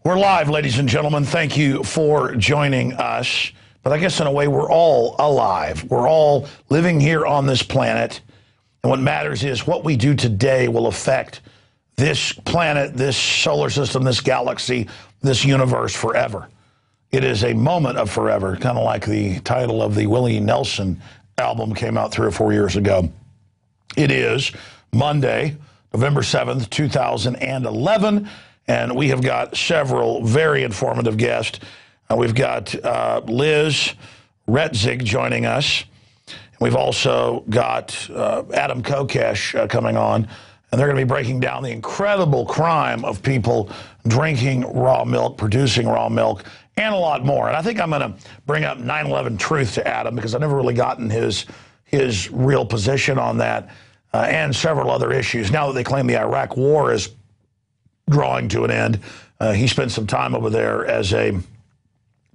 We're live, ladies and gentlemen. Thank you for joining us. But I guess in a way, we're all alive. We're all living here on this planet. And what matters is what we do today will affect this planet, this solar system, this galaxy, this universe forever. It is a moment of forever, kind of like the title of the Willie Nelson album came out 3 or 4 years ago. It is Monday, November 7th, 2011. And we have got several very informative guests. We've got Liz Reitzig joining us. We've also got Adam Kokesh coming on. And they're going to be breaking down the incredible crime of people drinking raw milk, producing raw milk, and a lot more. And I think I'm going to bring up 9/11 truth to Adam because I've never really gotten his real position on that and several other issues. Now that they claim the Iraq war is drawing to an end. He spent some time over there as a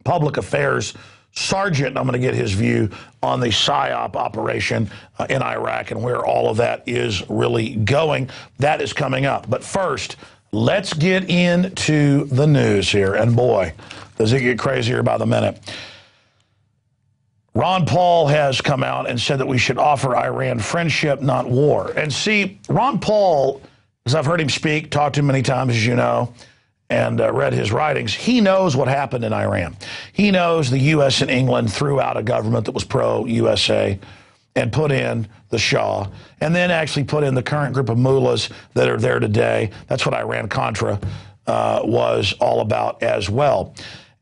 public affairs sergeant. I'm going to get his view on the PSYOP operation in Iraq and where all of that is really going. That is coming up. But first, let's get into the news here. And boy, does it get crazier by the minute. Ron Paul has come out and said that we should offer Iran friendship, not war. And see, Ron Paul, as I've heard him speak, talked to him many times, as you know, and read his writings, he knows what happened in Iran. He knows the U.S. and England threw out a government that was pro-USA and put in the Shah, and then actually put in the current group of mullahs that are there today. That's what Iran-Contra was all about as well.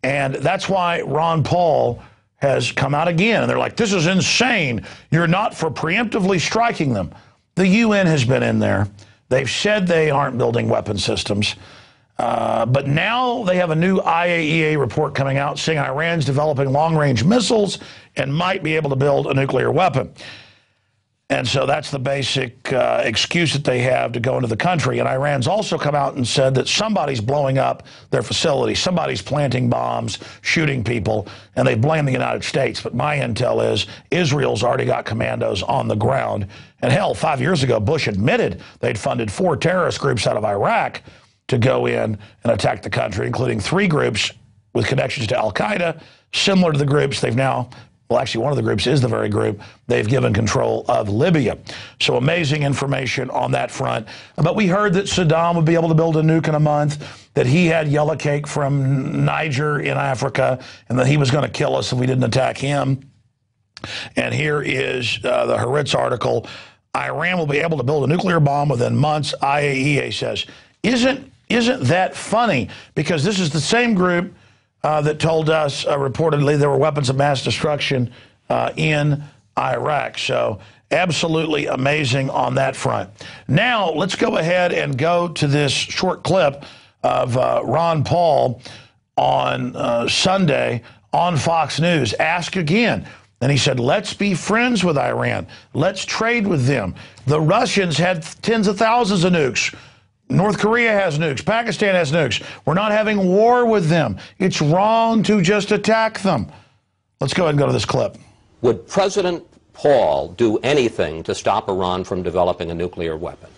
And that's why Ron Paul has come out again. And they're like, this is insane. You're not for preemptively striking them. The UN has been in there. They've said they aren't building weapon systems. But now they have a new IAEA report coming out saying Iran's developing long-range missiles and might be able to build a nuclear weapon. And so that's the basic excuse that they have to go into the country. And Iran's also come out and said that somebody's blowing up their facility. Somebody's planting bombs, shooting people, and they blame the United States. But my intel is Israel's already got commandos on the ground. And hell, 5 years ago, Bush admitted they'd funded 4 terrorist groups out of Iraq to go in and attack the country, including 3 groups with connections to al-Qaeda, similar to the groups they've now, well, actually one of the groups is the very group they've given control of Libya. So amazing information on that front. But we heard that Saddam would be able to build a nuke in a month, that he had yellow cake from Niger in Africa, and that he was going to kill us if we didn't attack him. And here is the Haaretz article. Iran will be able to build a nuclear bomb within months, IAEA says. Isn't that funny? Because this is the same group that told us reportedly there were weapons of mass destruction in Iraq. So absolutely amazing on that front. Now let's go ahead and go to this short clip of Ron Paul on Sunday on Fox News. Ask again. And he said, let's be friends with Iran. Let's trade with them. The Russians had tens of thousands of nukes. North Korea has nukes. Pakistan has nukes. We're not having war with them. It's wrong to just attack them. Let's go ahead and go to this clip. Would President Paul do anything to stop Iran from developing a nuclear weapon?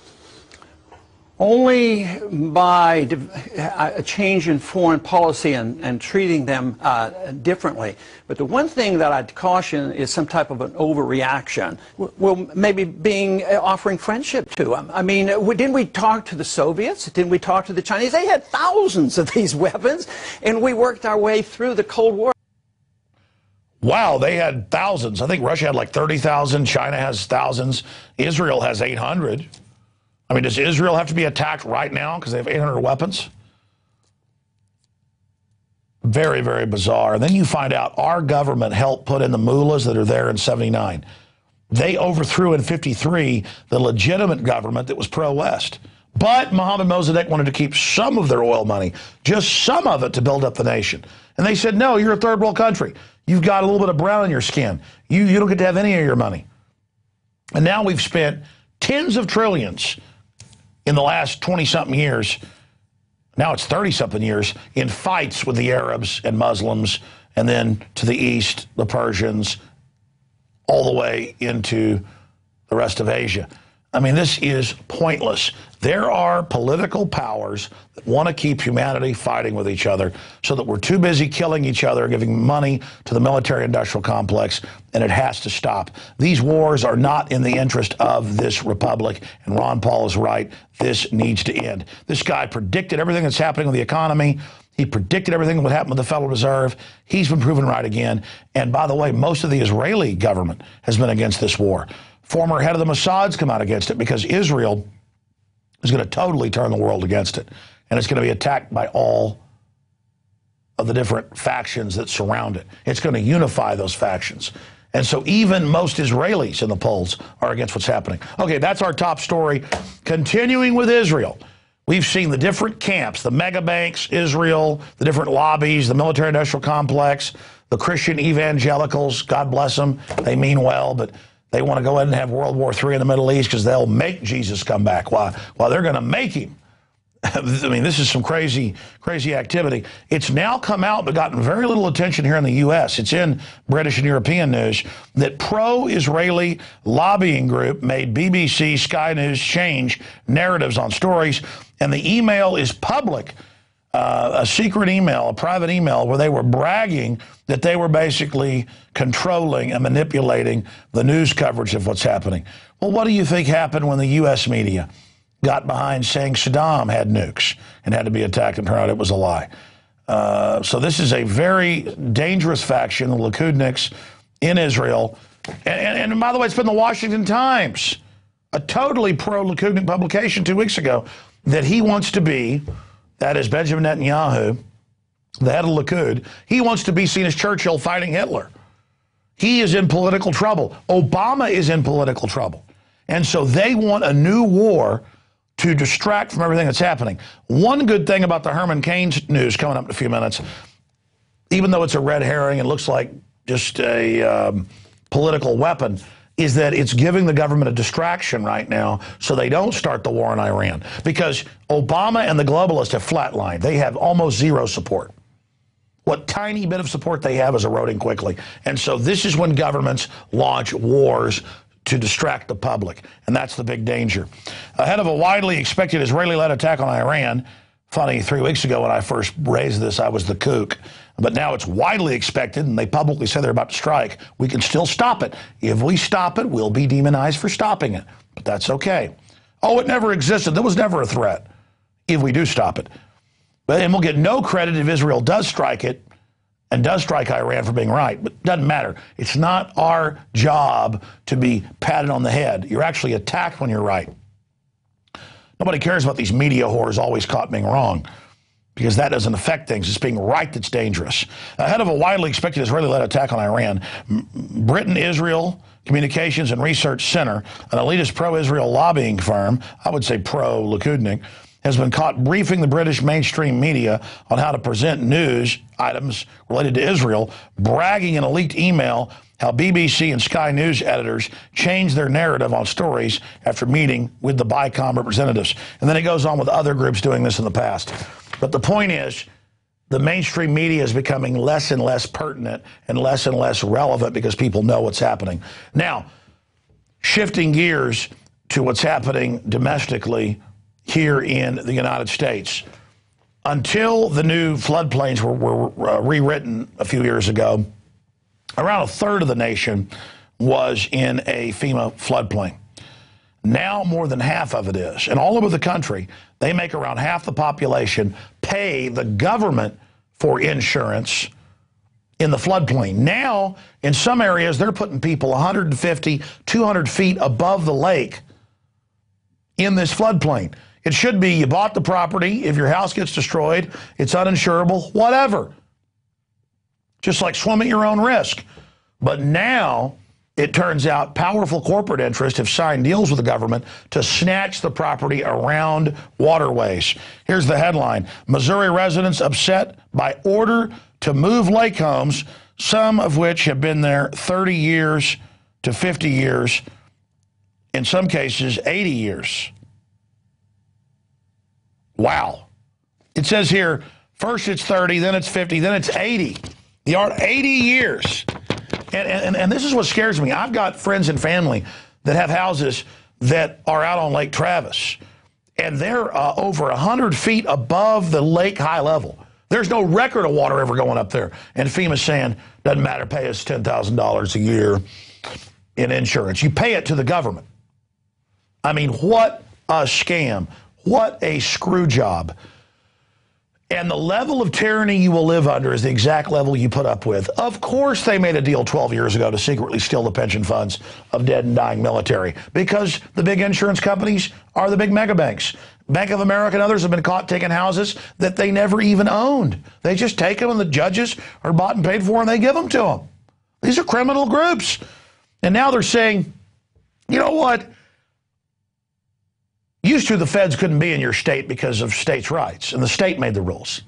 Only by a change in foreign policy and treating them differently. But the one thing that I'd caution is some type of an overreaction. Well, maybe offering friendship to them. I mean, didn't we talk to the Soviets? Didn't we talk to the Chinese? They had thousands of these weapons, and we worked our way through the Cold War. Wow, they had thousands. I think Russia had like 30,000. China has thousands. Israel has 800. I mean, does Israel have to be attacked right now because they have 800 weapons? Very, very bizarre. And then you find out our government helped put in the mullahs that are there in 79. They overthrew in 53 the legitimate government that was pro-West. But Mohammed Mossadegh wanted to keep some of their oil money, just some of it, to build up the nation. And they said, no, you're a third world country. You've got a little bit of brown in your skin. You don't get to have any of your money. And now we've spent tens of trillions in the last 20-something years, now it's 30-something years, in fights with the Arabs and Muslims, and then to the east, the Persians, all the way into the rest of Asia. I mean, this is pointless. There are political powers that want to keep humanity fighting with each other so that we're too busy killing each other, giving money to the military-industrial complex, and it has to stop. These wars are not in the interest of this republic, and Ron Paul is right. This needs to end. This guy predicted everything that's happening with the economy. He predicted everything that would happen with the Federal Reserve. He's been proven right again. And by the way, most of the Israeli government has been against this war. Former head of the Mossad's come out against it because Israel is going to totally turn the world against it. And it's going to be attacked by all of the different factions that surround it. It's going to unify those factions. And so even most Israelis in the polls are against what's happening. Okay, that's our top story. Continuing with Israel. We've seen the different camps, the mega banks, Israel, the different lobbies, the military-industrial complex, the Christian evangelicals, God bless them, they mean well, but they want to go ahead and have World War III in the Middle East because they'll make Jesus come back. While they're going to make him. I mean, this is some crazy, crazy activity. It's now come out but gotten very little attention here in the U.S. It's in British and European news that pro-Israeli lobbying group made BBC, Sky News change narratives on stories, and the email is public. A secret email, a private email, where they were bragging that they were basically controlling and manipulating the news coverage of what's happening. Well, what do you think happened when the U.S. media got behind saying Saddam had nukes and had to be attacked, and turned out it was a lie? So this is a very dangerous faction, the Likudniks in Israel. And by the way, it's been the Washington Times, a totally pro-Likudnik publication 2 weeks ago, that he wants to be, that is Benjamin Netanyahu, the head of Likud, he wants to be seen as Churchill fighting Hitler. He is in political trouble. Obama is in political trouble. And so they want a new war to distract from everything that's happening. One good thing about the Herman Cain's news coming up in a few minutes, even though it's a red herring and looks like just a political weapon, is that it's giving the government a distraction right now so they don't start the war in Iran. Because Obama and the globalists have flatlined. They have almost zero support. What tiny bit of support they have is eroding quickly. And so this is when governments launch wars to distract the public, and that's the big danger. Ahead of a widely expected Israeli-led attack on Iran, funny, 3 weeks ago when I first raised this, I was the kook, but now it's widely expected, and they publicly say they're about to strike. We can still stop it. If we stop it, we'll be demonized for stopping it, but that's okay. Oh, it never existed. There was never a threat if we do stop it. And we'll get no credit if Israel does strike it, and does strike Iran for being right, but it doesn't matter. It's not our job to be patted on the head. You're actually attacked when you're right. Nobody cares about these media whores always caught being wrong, because that doesn't affect things. It's being right that's dangerous. Ahead of a widely expected Israeli-led attack on Iran, Britain-Israel Communications and Research Center, an elitist pro-Israel lobbying firm, I would say pro-Likudnik, has been caught briefing the British mainstream media on how to present news items related to Israel, bragging in a leaked email how BBC and Sky News editors changed their narrative on stories after meeting with the BICOM representatives. And then it goes on with other groups doing this in the past. But the point is, the mainstream media is becoming less and less pertinent and less relevant because people know what's happening. Now, shifting gears to what's happening domestically here in the United States. Until the new floodplains were rewritten a few years ago, around a third of the nation was in a FEMA floodplain. Now more than half of it is. And all over the country, they make around half the population pay the government for insurance in the floodplain. Now, in some areas, they're putting people 150, 200 feet above the lake in this floodplain. It should be you bought the property. If your house gets destroyed, it's uninsurable, whatever. Just like swim at your own risk. But now, it turns out powerful corporate interests have signed deals with the government to snatch the property around waterways. Here's the headline. Missouri residents upset by order to move lake homes, some of which have been there 30 years to 50 years, in some cases 80 years. Wow. It says here, first it's 30, then it's 50, then it's 80. They are 80 years. And this is what scares me. I've got friends and family that have houses that are out on Lake Travis, and they're over 100 feet above the lake high level. There's no record of water ever going up there. And FEMA's saying, doesn't matter, pay us $10,000 a year in insurance. You pay it to the government. I mean, what a scam. What a screw job. And the level of tyranny you will live under is the exact level you put up with. Of course they made a deal 12 years ago to secretly steal the pension funds of dead and dying military, because the big insurance companies are the big mega banks. Bank of America and others have been caught taking houses that they never even owned. They just take them, and the judges are bought and paid for, and they give them to them. These are criminal groups. And now they're saying, you know what? Used to, the feds couldn't be in your state because of states' rights, and the state made the rules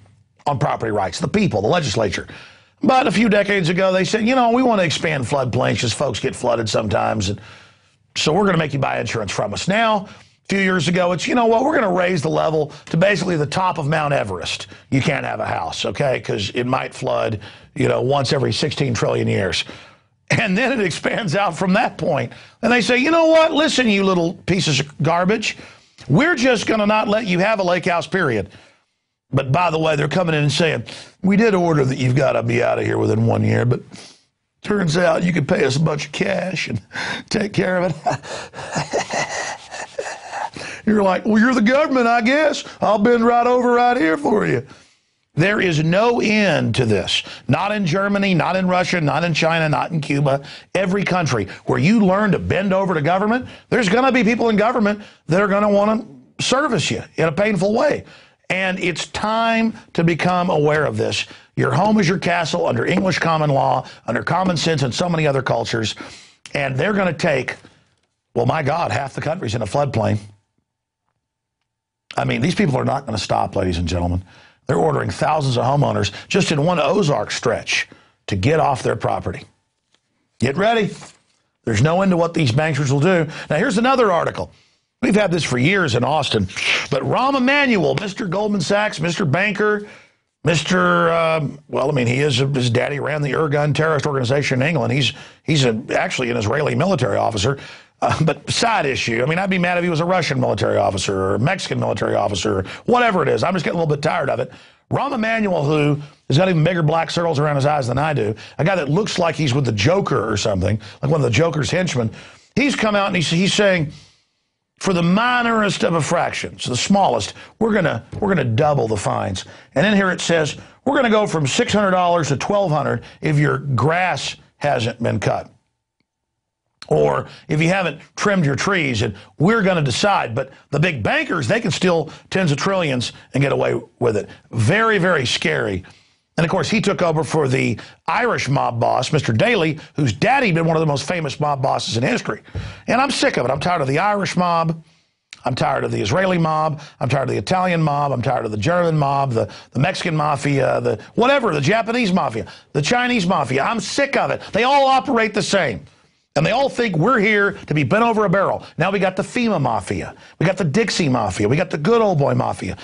on property rights, the people, the legislature. But a few decades ago, they said, you know, we want to expand floodplains because folks get flooded sometimes, and so we're going to make you buy insurance from us. Now, a few years ago, it's, you know what, we're going to raise the level to basically the top of Mount Everest. You can't have a house, okay, because it might flood, you know, once every 16 trillion years. And then it expands out from that point. And they say, you know what, listen, you little pieces of garbage, we're just going to not let you have a lake house, period. But by the way, they're coming in and saying, we did order that you've got to be out of here within 1 year, but turns out you could pay us a bunch of cash and take care of it. You're like, well, you're the government, I guess. I'll bend right over right here for you. There is no end to this. Not in Germany, not in Russia, not in China, not in Cuba. Every country where you learn to bend over to government, there's going to be people in government that are going to want to service you in a painful way. And it's time to become aware of this. Your home is your castle under English common law, under common sense and so many other cultures. And they're going to take, well, my God, half the country's in a floodplain. I mean, these people are not going to stop, ladies and gentlemen. They're ordering thousands of homeowners just in one Ozark stretch to get off their property. Get ready. There's no end to what these bankers will do. Now, here's another article. We've had this for years in Austin. But Rahm Emanuel, Mr. Goldman Sachs, Mr. Banker, Mr. Well, I mean, his daddy ran the Irgun terrorist organization in England. He's actually an Israeli military officer. But side issue, I mean, I'd be mad if he was a Russian military officer or a Mexican military officer, or whatever it is. I'm just getting a little bit tired of it. Rahm Emanuel, who has got even bigger black circles around his eyes than I do, a guy that looks like he's with the Joker or something, like one of the Joker's henchmen, he's come out and he's saying, for the minorest of infractions, the smallest, we're gonna double the fines. And in here it says, we're going to go from $600 to $1,200 if your grass hasn't been cut, or if you haven't trimmed your trees, and we're going to decide. But the big bankers, they can steal tens of trillions and get away with it. Very, very scary. And, of course, he took over for the Irish mob boss, Mr. Daley, whose daddy had been one of the most famous mob bosses in history. And I'm sick of it. I'm tired of the Irish mob. I'm tired of the Israeli mob. I'm tired of the Italian mob. I'm tired of the German mob, the Mexican mafia, the whatever, the Japanese mafia, the Chinese mafia. I'm sick of it. They all operate the same. And they all think we're here to be bent over a barrel. Now we got the FEMA mafia. We got the Dixie mafia. We got the good old boy mafia.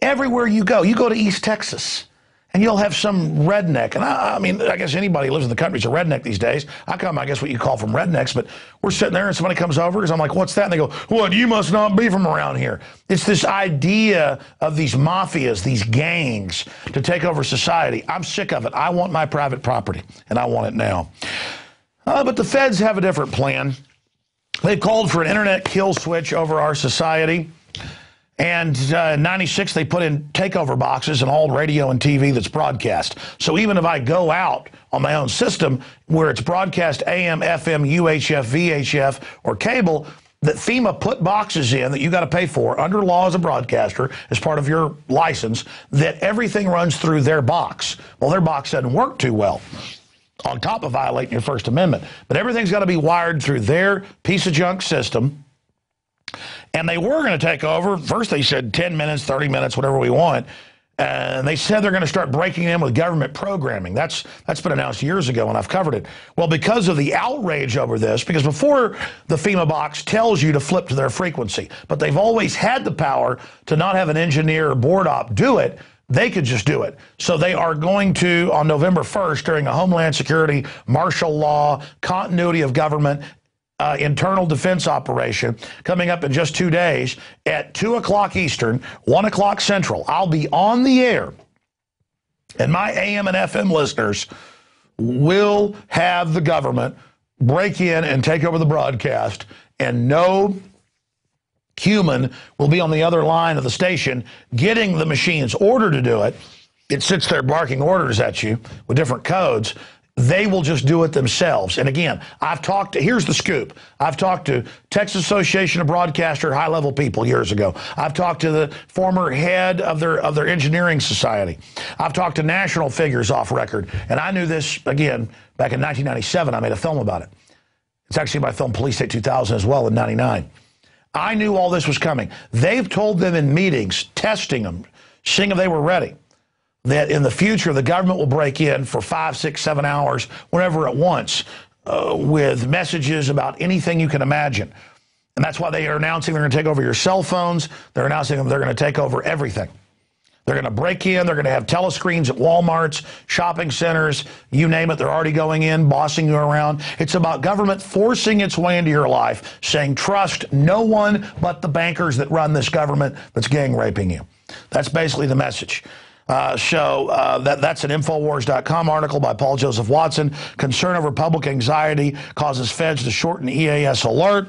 Everywhere you go to East Texas, and you'll have some redneck. And I mean, I guess anybody who lives in the country is a redneck these days. I guess what you call from rednecks, but we're sitting there and somebody comes over because I'm like, what's that? And they go, what, you must not be from around here. It's this idea of these mafias, these gangs to take over society. I'm sick of it. I want my private property, and I want it now. But the feds have a different plan. They've called for an internet kill switch over our society. And in 96, they put in takeover boxes in all radio and TV that's broadcast. So even if I go out on my own system where it's broadcast AM, FM, UHF, VHF, or cable, that FEMA put boxes in that you got to pay for under law as a broadcaster as part of your license, that everything runs through their box. Well, their box doesn't work too well, on top of violating your First Amendment. But everything's got to be wired through their piece of junk system. And they were going to take over. First they said 10 minutes, 30 minutes, whatever we want. And they said they're going to start breaking in with government programming. That's been announced years ago, and I've covered it. Well, because of the outrage over this, because before the FEMA box tells you to flip to their frequency, but they've always had the power to not have an engineer or board op do it. They could just do it. So they are going to, on November 1st, during a Homeland Security, martial law, continuity of government, internal defense operation coming up in just 2 days at 2 o'clock Eastern, 1 o'clock Central. I'll be on the air, and my AM and FM listeners will have the government break in and take over the broadcast, and no human will be on the other line of the station getting the machine's order to do it. It sits there barking orders at you with different codes. They will just do it themselves. And again, here's the scoop. I've talked to Texas Association of Broadcaster high-level people years ago. I've talked to the former head of their engineering society. I've talked to national figures off record. And I knew this, again, back in 1997. I made a film about it. It's actually my film Police State 2000 as well in 99. I knew all this was coming. They've told them in meetings, testing them, seeing if they were ready, that in the future the government will break in for 5, 6, 7 hours, whenever it wants, with messages about anything you can imagine. And that's why they are announcing they're going to take over your cell phones. They're announcing they're going to take over everything. They're going to break in. They're going to have telescreens at Walmarts, shopping centers, you name it. They're already going in, bossing you around. It's about government forcing its way into your life, saying trust no one but the bankers that run this government that's gang raping you. That's basically the message. That's an INFOWARS.com article by Paul Joseph Watson. Concern over public anxiety causes feds to shorten EAS alert.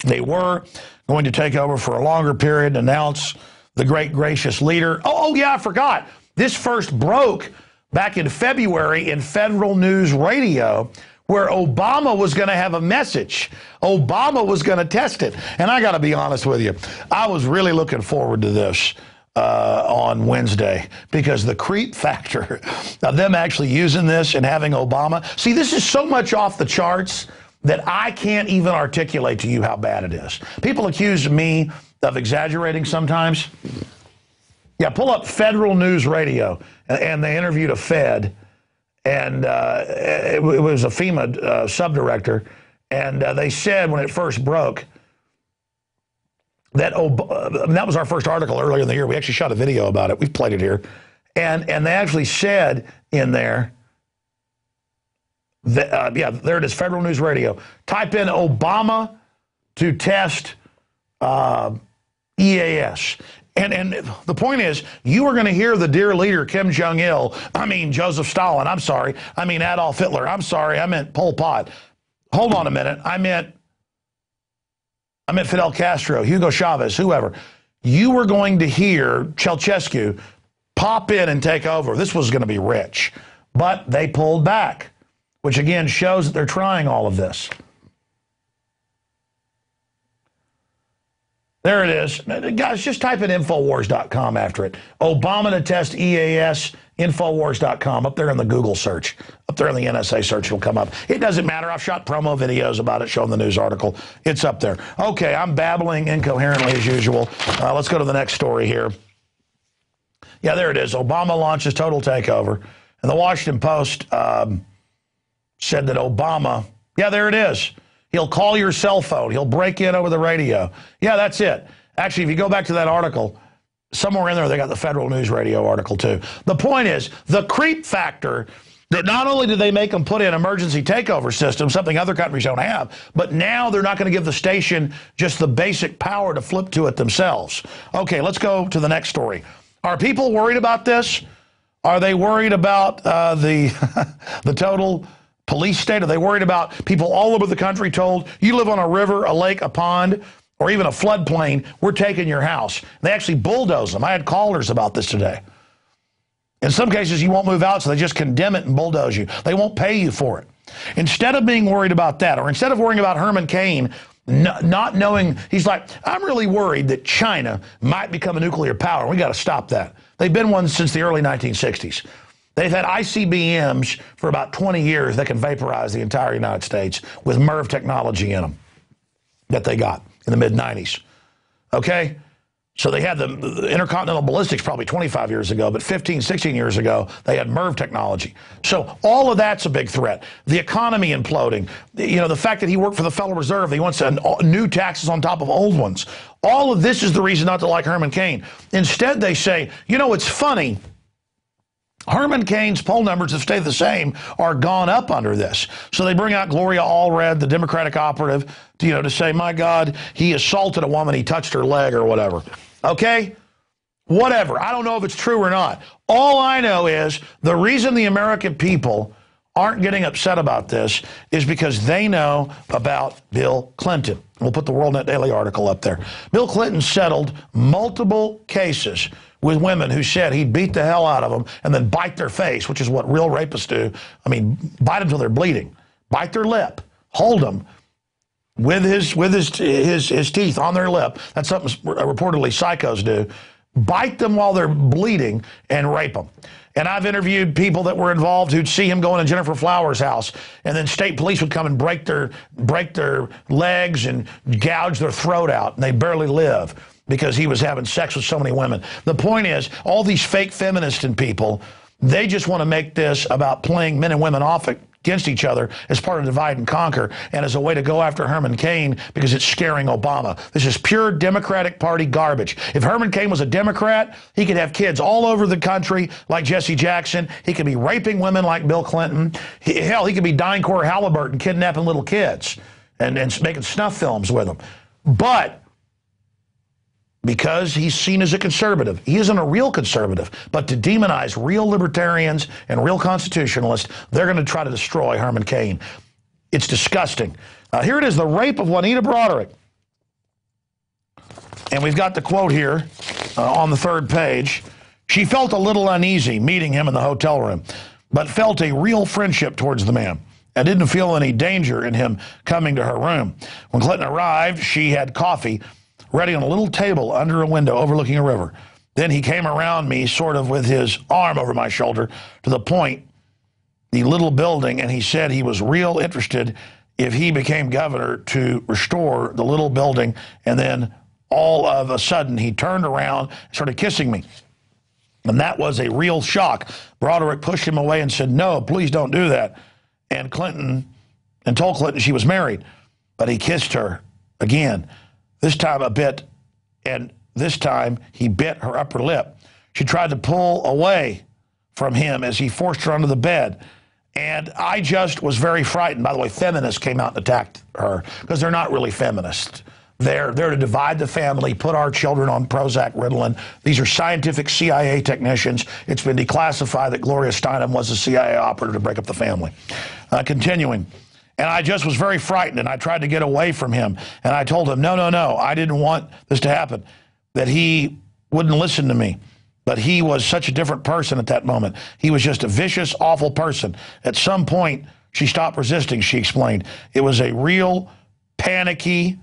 They were going to take over for a longer period, announce the great gracious leader. Oh, yeah, I forgot. This first broke back in February in Federal News Radio, where Obama was going to have a message. Obama was going to test it. And I got to be honest with you, I was really looking forward to this on Wednesday, because the creep factor of them actually using this and having Obama. See, this is so much off the charts that I can't even articulate to you how bad it is. People accuse me of exaggerating sometimes. Yeah, pull up Federal News Radio, and they interviewed a Fed, and it was a FEMA subdirector, and they said when it first broke that that was our first article earlier in the year. We actually shot a video about it. We've played it here, and they actually said in there that, yeah, there it is, Federal News Radio. Type in Obama to test EAS. And the point is, you are going to hear the dear leader, Kim Jong-il, Joseph Stalin, I'm sorry, Adolf Hitler, I'm sorry, I meant Pol Pot. Hold on a minute, I meant Fidel Castro, Hugo Chavez, whoever. You were going to hear Ceausescu pop in and take over. This was going to be rich. But they pulled back, which again shows that they're trying all of this. There it is. Guys, just type in INFOWARS.com after it. Obama to test EAS, INFOWARS.com, up there in the Google search. Up there in the NSA search, it'll come up. It doesn't matter. I've shot promo videos about it, showing the news article. It's up there. Okay, I'm babbling incoherently as usual. Let's go to the next story here. Yeah, there it is. Obama launches total takeover. And the Washington Post said that Obama, yeah, there it is. He'll call your cell phone. He'll break in over the radio. Yeah, that's it. Actually, if you go back to that article, somewhere in there, they got the Federal News Radio article, too. The point is, the creep factor, that not only did they make them put in emergency takeover systems, something other countries don't have, but now they're not going to give the station just the basic power to flip to it themselves. Okay, let's go to the next story. Are people worried about this? Are they worried about the total police state? Are they worried about people all over the country told, you live on a river, a lake, a pond, or even a floodplain, we're taking your house? They actually bulldoze them. I had callers about this today. In some cases, you won't move out, so they just condemn it and bulldoze you. They won't pay you for it. Instead of being worried about that, or instead of worrying about Herman Cain not knowing, he's like, I'm really worried that China might become a nuclear power. We got to stop that. They've been one since the early 1960s. They've had ICBMs for about 20 years that can vaporize the entire United States with MIRV technology in them that they got in the mid-90s. Okay? So they had the intercontinental ballistics probably 25 years ago, but 15, 16 years ago, they had MIRV technology. So all of that's a big threat. The economy imploding. You know, the fact that he worked for the Federal Reserve, he wants new taxes on top of old ones. All of this is the reason not to like Herman Cain. Instead, they say, you know, it's funny. Herman Cain's poll numbers have stayed the same, are gone up under this. So they bring out Gloria Allred, the Democratic operative, to say, my God, he assaulted a woman, he touched her leg or whatever. Okay? Whatever. I don't know if it's true or not. All I know is the reason the American people aren't getting upset about this is because they know about Bill Clinton. We'll put the WorldNet Daily article up there. Bill Clinton settled multiple cases with women who said he'd beat the hell out of them and then bite their face, which is what real rapists do. I mean, bite them till they're bleeding. Bite their lip. Hold them with his teeth on their lip. That's something reportedly psychos do. Bite them while they're bleeding and rape them. And I've interviewed people that were involved who'd see him going to Jennifer Flowers' house, and then state police would come and break their legs and gouge their throat out, and they barely live because he was having sex with so many women. The point is, all these fake feminists and people, they just want to make this about playing men and women off against each other as part of divide and conquer and as a way to go after Herman Cain because it's scaring Obama. This is pure Democratic Party garbage. If Herman Cain was a Democrat, he could have kids all over the country like Jesse Jackson. He could be raping women like Bill Clinton. Hell, he could be DynCorp Halliburton kidnapping little kids and making snuff films with them. But because he's seen as a conservative. He isn't a real conservative, but to demonize real libertarians and real constitutionalists, they're going to try to destroy Herman Cain. It's disgusting. Here it is, the rape of Juanita Broaddrick. And we've got the quote here on the third page. She felt a little uneasy meeting him in the hotel room, but felt a real friendship towards the man and didn't feel any danger in him coming to her room. When Clinton arrived, she had coffee ready on a little table under a window overlooking a river. Then he came around me sort of with his arm over my shoulder to the point, the little building, and he said he was real interested if he became governor to restore the little building. And then all of a sudden he turned around and started kissing me. And that was a real shock. Broaddrick pushed him away and said, no, please don't do that. And told Clinton she was married. But he kissed her again. This time a bit, and this time he bit her upper lip. She tried to pull away from him as he forced her onto the bed. And I just was very frightened. By the way, feminists came out and attacked her because they're not really feminists. They're to divide the family, put our children on Prozac, Ritalin. These are scientific CIA technicians. It's been declassified that Gloria Steinem was a CIA operative to break up the family. Continuing. And I just was very frightened, and I tried to get away from him. And I told him, no, I didn't want this to happen, that he wouldn't listen to me. But he was such a different person at that moment. He was just a vicious, awful person. At some point, she stopped resisting, she explained. It was a real panicky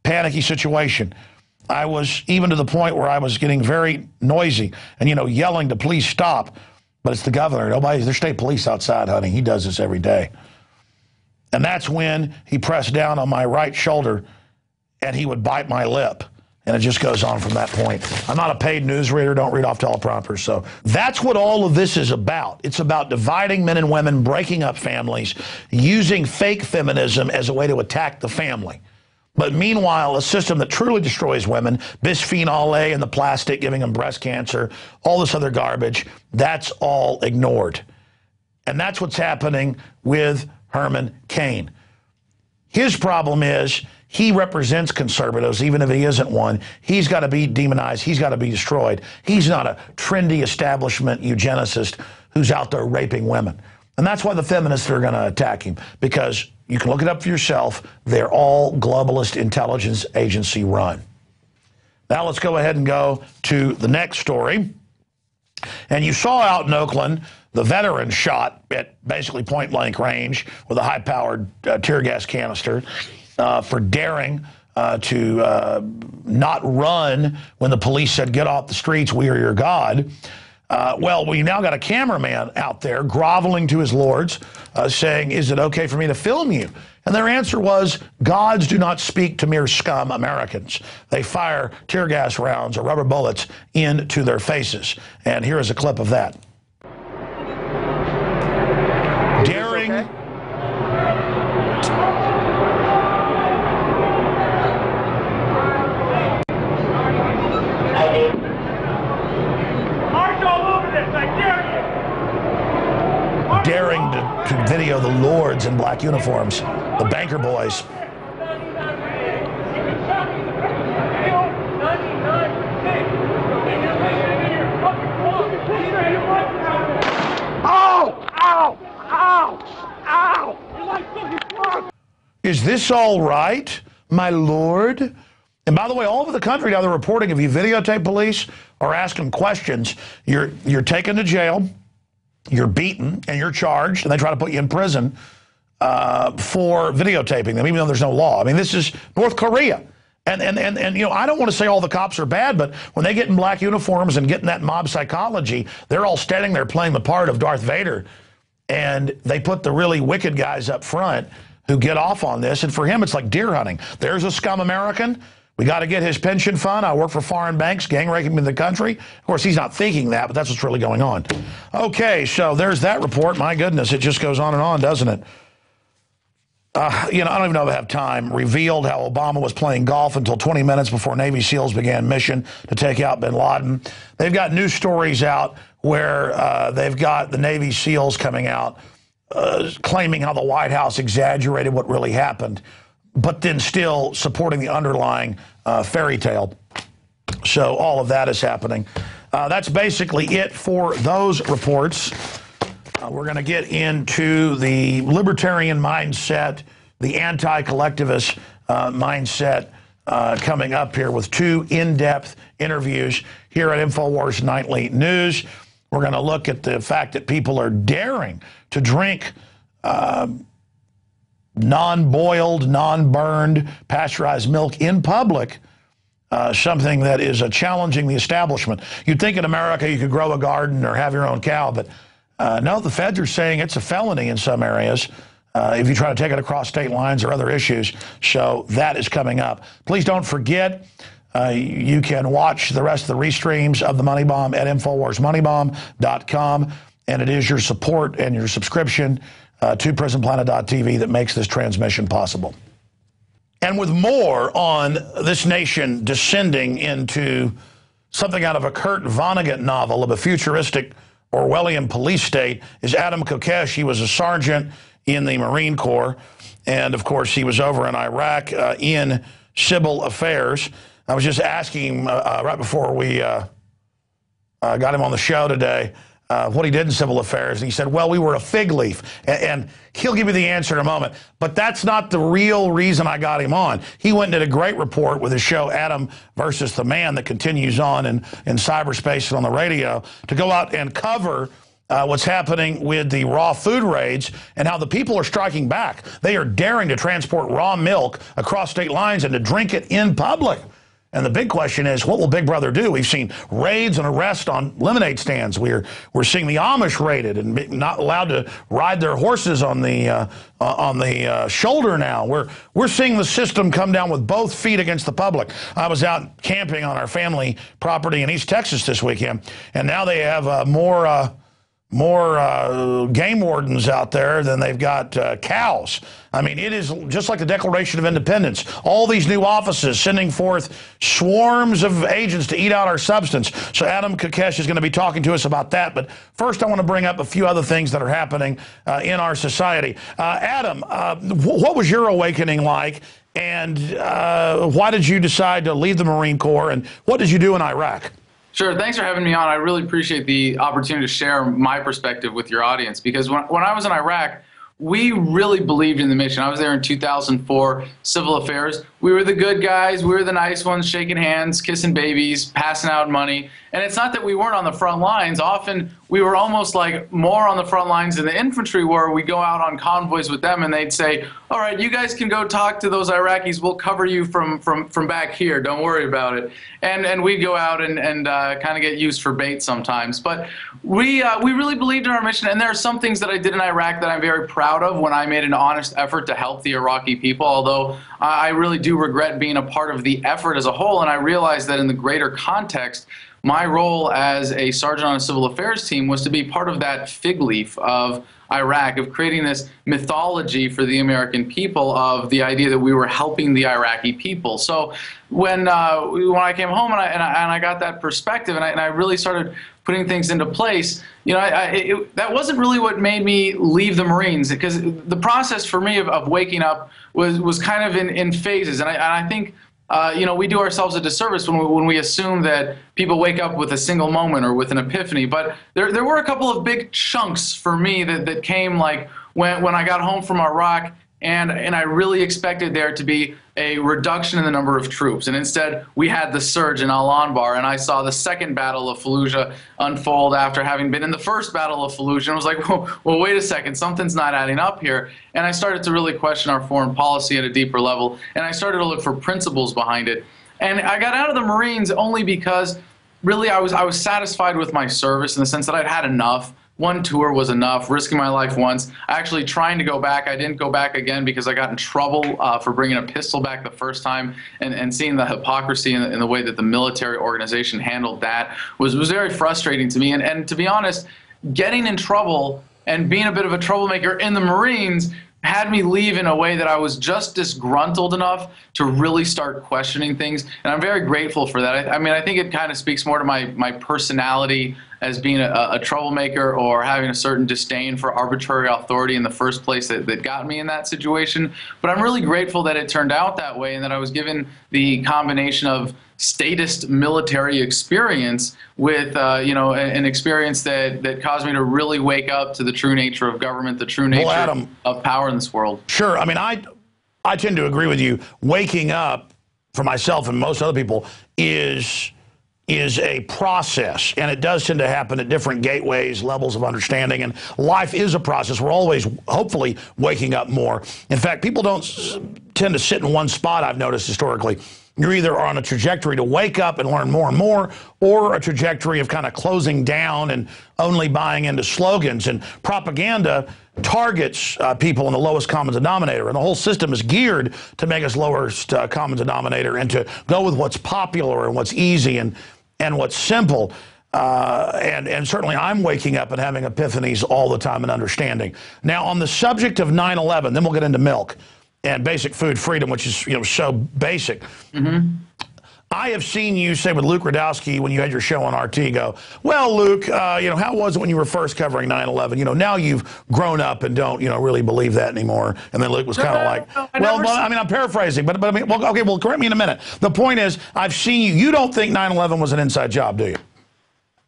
situation. I was even to the point where I was getting very noisy and, yelling to please stop. But it's the governor. There's state police outside, honey. He does this every day. And that's when he pressed down on my right shoulder and he would bite my lip. And it just goes on from that point. I'm not a paid newsreader, don't read off teleprompters. So that's what all of this is about. It's about dividing men and women, breaking up families, using fake feminism as a way to attack the family. But meanwhile, a system that truly destroys women, bisphenol A in the plastic, giving them breast cancer, all this other garbage, that's all ignored. And that's what's happening with Herman Cain. His problem is he represents conservatives, even if he isn't one. He's got to be demonized. He's got to be destroyed. He's not a trendy establishment eugenicist who's out there raping women. And that's why the feminists are going to attack him, because you can look it up for yourself. They're all globalist intelligence agency run. Now let's go ahead and go to the next story. And you saw out in Oakland the veteran shot at basically point-blank range with a high-powered tear gas canister for daring to not run when the police said, get off the streets, we are your God. Well, we now got a cameraman out there groveling to his lords, saying, is it okay for me to film you? And their answer was, gods do not speak to mere scum Americans. They fire tear gas rounds or rubber bullets into their faces. And here is a clip of that. Daring. Okay? March all over this, I dare you! to video the lords in black uniforms, the banker boys. Is this all right, my lord? And by the way, all over the country now they're reporting if you videotape police or ask them questions, you're taken to jail, you're beaten, and you're charged, and they try to put you in prison for videotaping them, even though there's no law. I mean, this is North Korea. And you know, I don't want to say all the cops are bad, but when they get in black uniforms and get in that mob psychology, they're all standing there playing the part of Darth Vader. And they put the really wicked guys up front who get off on this. And for him, it's like deer hunting. There's a scum American. We got to get his pension fund. I work for foreign banks, gang raping in the country. Of course, he's not thinking that, but that's what's really going on. Okay, so there's that report. My goodness, it just goes on and on, doesn't it? You know, I don't even know if I have time. Revealed how Obama was playing golf until 20 minutes before Navy SEALs began mission to take out bin Laden. They've got news stories out where they've got the Navy SEALs coming out claiming how the White House exaggerated what really happened, but then still supporting the underlying fairy tale. So all of that is happening. That's basically it for those reports. We're going to get into the libertarian mindset, the anti-collectivist mindset coming up here with two in-depth interviews here at INFOWARS Nightly News. We're going to look at the fact that people are daring to drink non-boiled, non-burned, pasteurized milk in public, something that is challenging the establishment. You'd think in America you could grow a garden or have your own cow, but no, the feds are saying it's a felony in some areas if you try to take it across state lines or other issues. So that is coming up. Please don't forget, you can watch the rest of the restreams of the Money Bomb at InfoWarsMoneyBomb.com, and it is your support and your subscription to PrisonPlanet.tv that makes this transmission possible. And with more on this nation descending into something out of a Kurt Vonnegut novel of a futuristic Orwellian police state is Adam Kokesh. He was a sergeant in the Marine Corps, and of course he was over in Iraq in civil affairs. I was just asking him right before we got him on the show today what he did in civil affairs, and he said, well, we were a fig leaf, and he'll give you the answer in a moment, but that's not the real reason I got him on. He went and did a great report with his show Adam versus the Man that continues on in cyberspace and on the radio to go out and cover what's happening with the raw food raids and how the people are striking back. They are daring to transport raw milk across state lines and to drink it in public. And the big question is, what will Big Brother do? We've seen raids and arrests on lemonade stands. We're seeing the Amish raided and not allowed to ride their horses on the shoulder now. We're seeing the system come down with both feet against the public. I was out camping on our family property in East Texas this weekend, and now they have more game wardens out there than they've got cows. I mean, it is just like the Declaration of Independence. All these new offices sending forth swarms of agents to eat out our substance. So Adam Kokesh is going to be talking to us about that. But first, I want to bring up a few other things that are happening in our society. Adam, what was your awakening like? And why did you decide to leave the Marine Corps? And what did you do in Iraq? Sure. Thanks for having me on. I really appreciate the opportunity to share my perspective with your audience, because when I was in Iraq, we really believed in the mission. I was there in 2004, civil affairs. We were the good guys. We were the nice ones, shaking hands, kissing babies, passing out money. And it's not that we weren't on the front lines. Often we were almost like more on the front lines than the infantry were. We'd go out on convoys with them and they'd say, all right, you guys can go talk to those Iraqis. We'll cover you from back here. Don't worry about it. And we'd go out and kind of get used for bait sometimes. But we really believed in our mission. And there are some things that I did in Iraq that I'm very proud of when I made an honest effort to help the Iraqi people, although I really do regret being a part of the effort as a whole. And I realized that in the greater context, my role as a sergeant on a civil affairs team was to be part of that fig leaf of Iraq, of creating this mythology for the American people of the idea that we were helping the Iraqi people. So when I came home and I got that perspective and I really started putting things into place, that wasn't really what made me leave the Marines, because the process for me of waking up was kind of in phases, and I think we do ourselves a disservice when we assume that people wake up with a single moment or with an epiphany. But there were a couple of big chunks for me that came, like when I got home from Iraq, and I really expected there to be a reduction in the number of troops. And instead, we had the surge in Al-Anbar, and I saw the second Battle of Fallujah unfold after having been in the first Battle of Fallujah. And I was like, well, wait a second, something's not adding up here. And I started to really question our foreign policy at a deeper level, and I started to look for principles behind it. And I got out of the Marines only because really I was satisfied with my service, in the sense that I'd had enough. One tour was enough, risking my life once. Actually trying to go back, I didn't go back again because I got in trouble for bringing a pistol back the first time, and seeing the hypocrisy in the way that the military organization handled that was very frustrating to me. And to be honest, getting in trouble and being a bit of a troublemaker in the Marines had me leave in a way that I was just disgruntled enough to really start questioning things. And I'm very grateful for that. I mean, I think it kind of speaks more to my personality as being a troublemaker, or having a certain disdain for arbitrary authority in the first place that got me in that situation. But I'm really grateful that it turned out that way, and that I was given the combination of statist military experience with an experience that caused me to really wake up to the true nature of government, the true nature of power in this world. Sure. I mean, I tend to agree with you. Waking up, for myself and most other people, is a process, and it does tend to happen at different gateways, levels of understanding, and life is a process. We're always, hopefully, waking up more. In fact, people don't tend to sit in one spot, I've noticed historically. You're either on a trajectory to wake up and learn more and more, or a trajectory of kind of closing down and only buying into slogans. And propaganda targets people in the lowest common denominator, and the whole system is geared to make us lowest common denominator, and to go with what's popular and what's easy and what's simple. And certainly I'm waking up and having epiphanies all the time and understanding. Now, on the subject of 9/11, then we'll get into milk and basic food freedom, which is so basic. Mm-hmm. I have seen you say with Luke Rudkowski, when you had your show on RT, go, well, Luke, how was it when you were first covering 9/11? Now you've grown up and don't, really believe that anymore. And then Luke was kind of like, I'm paraphrasing, but I mean, okay, well, correct me in a minute. The point is, I've seen you. You don't think 9/11 was an inside job, do you?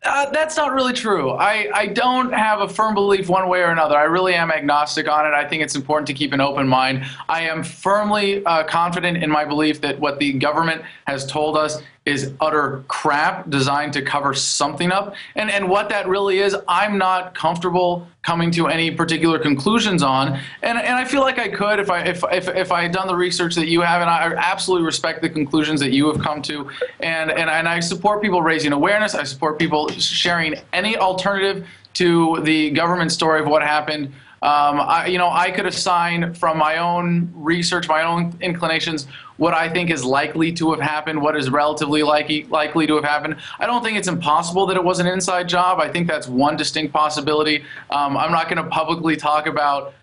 That's not really true. I don't have a firm belief one way or another. I really am agnostic on it. I think it's important to keep an open mind. I am firmly confident in my belief that what the government has told us is utter crap designed to cover something up. And what that really is, I'm not comfortable coming to any particular conclusions on. And I feel like I could if I had done the research that you have, and I absolutely respect the conclusions that you have come to. And I support people raising awareness. I support people sharing any alternative to the government story of what happened. I could assign from my own research, my own inclinations, what I think is likely to have happened, what is relatively likely to have happened. I don't think it's impossible that it was an inside job. I think that's one distinct possibility. I'm not going to publicly talk about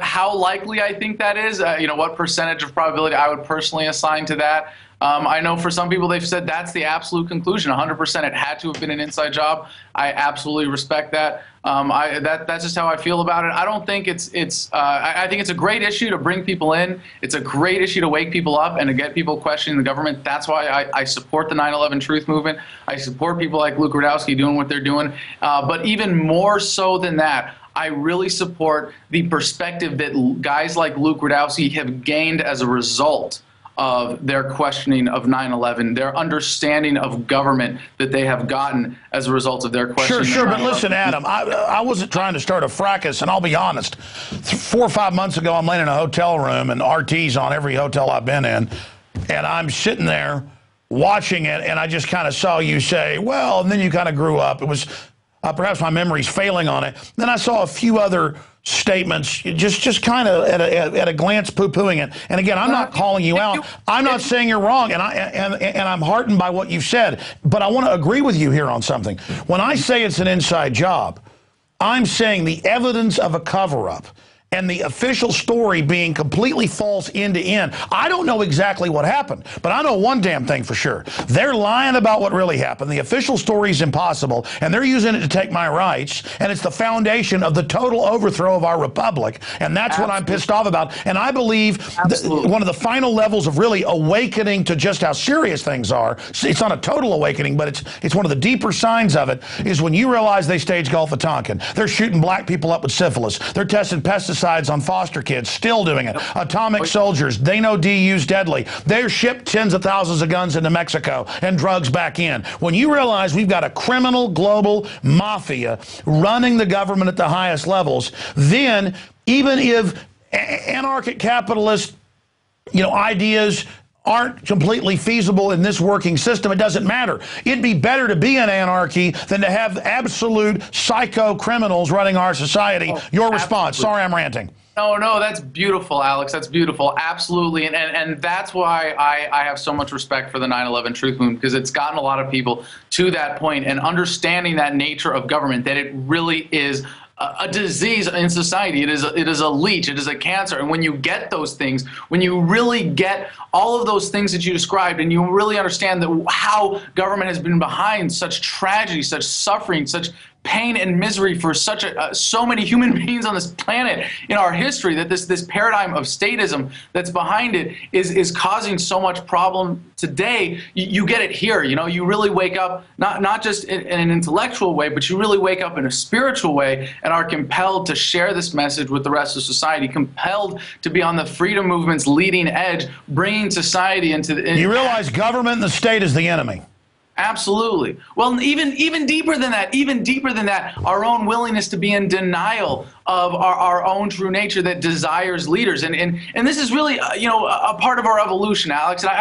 how likely I think that is, what percentage of probability I would personally assign to that. I know for some people they've said that's the absolute conclusion, 100%. It had to have been an inside job. I absolutely respect that. That's just how I feel about it. I don't think I think it's a great issue to bring people in. It's a great issue to wake people up and to get people questioning the government. That's why I support the 9/11 truth movement. I support people like Luke Rudkowski doing what they're doing. But even more so than that, I really support the perspective that guys like Luke Rudkowski have gained as a result of their questioning of 9/11, their understanding of government that they have gotten as a result of their questioning. Sure, but listen, Adam, I wasn't trying to start a fracas, and I'll be honest. 4 or 5 months ago, I'm laying in a hotel room, and RT's on every hotel I've been in, and I'm sitting there watching it, and I just kind of saw you say, well, and then you kind of grew up. It was perhaps my memory's failing on it. Then I saw a few other statements, just kind of at a glance poo-pooing it. And again, I'm not calling you out. I'm not saying you're wrong, and I'm heartened by what you've said. But I want to agree with you here on something. When I say it's an inside job, I'm saying the evidence of a cover-up and the official story being completely false end to end. I don't know exactly what happened, but I know one damn thing for sure. They're lying about what really happened. The official story is impossible, and they're using it to take my rights, and it's the foundation of the total overthrow of our republic, and that's what I'm pissed off about. And I believe one of the final levels of really awakening to just how serious things are, it's not a total awakening, but it's one of the deeper signs of it, is when you realize they staged Gulf of Tonkin. They're shooting black people up with syphilis. They're testing pesticides on foster kids, still doing it. Atomic soldiers, they know DU's deadly. They're shipped tens of thousands of guns into Mexico and drugs back in. When you realize we've got a criminal global mafia running the government at the highest levels, then even if anarchic capitalist, ideas aren't completely feasible in this working system, it doesn't matter. It'd be better to be in anarchy than to have absolute psycho criminals running our society. Your response. Sorry, I'm ranting. No, that's beautiful, Alex. That's beautiful. Absolutely. And that's why I have so much respect for the 9/11 Truth Movement, because it's gotten a lot of people to that point and understanding that nature of government, that it really is a disease in society. It is a leech. It is a cancer. And when you get those things, when you really get all of those things that you described, and you really understand that how government has been behind such tragedy, such suffering, such pain and misery for so many human beings on this planet in our history, that this paradigm of statism that's behind it is causing so much problem today. You get it here. You really wake up not just in an intellectual way, but you really wake up in a spiritual way and are compelled to share this message with the rest of society, compelled to be on the freedom movement's leading edge, bringing society into the... You realize government and the state is the enemy. Absolutely. Well, even deeper than that, our own willingness to be in denial of our own true nature that desires leaders. And this is really, a part of our evolution, Alex. And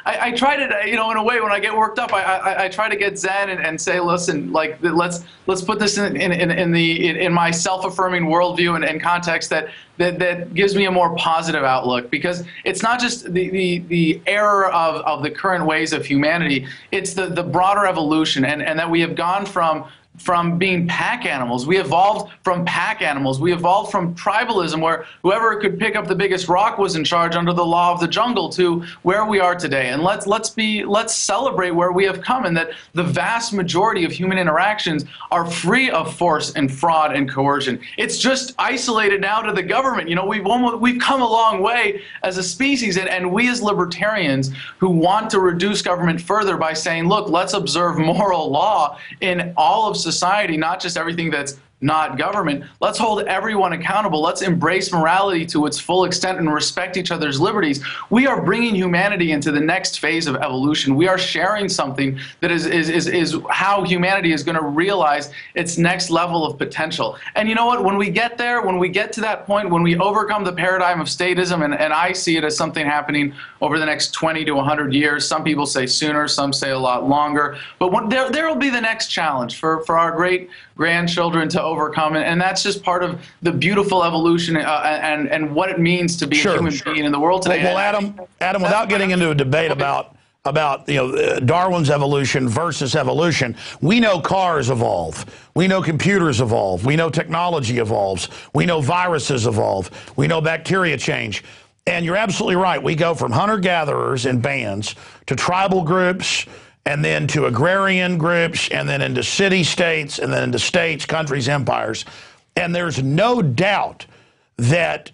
I try to, in a way, when I get worked up, I try to get zen and say, listen, like, let's put this in my self-affirming worldview and context that gives me a more positive outlook, because it's not just the error of the current ways of humanity, it's the broader evolution, and that we have gone from being pack animals. We evolved from pack animals. We evolved from tribalism, where whoever could pick up the biggest rock was in charge under the law of the jungle, to where we are today. And let's celebrate where we have come, and that the vast majority of human interactions are free of force and fraud and coercion. It's just isolated now to the government. We've come a long way as a species, and we as libertarians who want to reduce government further by saying, look, let's observe moral law in all of society, not just everything that's not government. Let's hold everyone accountable. Let's embrace morality to its full extent and respect each other's liberties. We are bringing humanity into the next phase of evolution. We are sharing something that is how humanity is going to realize its next level of potential. And you know what? When we get there, when we get to that point, when we overcome the paradigm of statism, and I see it as something happening over the next 20 to 100 years. Some people say sooner, some say a lot longer. But there will be the next challenge for our great grandchildren to overcome, and that's just part of the beautiful evolution and what it means to be a human being in the world today. Well, Adam, without getting into a debate about Darwin's evolution versus evolution, we know cars evolve, we know computers evolve, we know technology evolves, we know viruses evolve, we know bacteria change. And you're absolutely right. We go from hunter-gatherers and bands to tribal groups, and then to agrarian groups, and then into city-states, and then into states, countries, empires. And there's no doubt that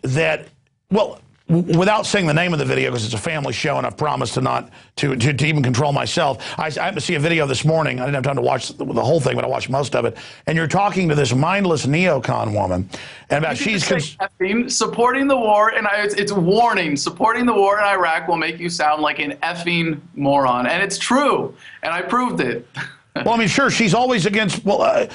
well, without saying the name of the video, because it's a family show and I've promised to even control myself, I happened to see a video this morning. I didn't have time to watch the whole thing, but I watched most of it. And you're talking to this mindless neocon woman, and about supporting the war, and it's warning. Supporting the war in Iraq will make you sound like an effing moron, and it's true, and I proved it. Well, I mean, sure, she's always against. Well,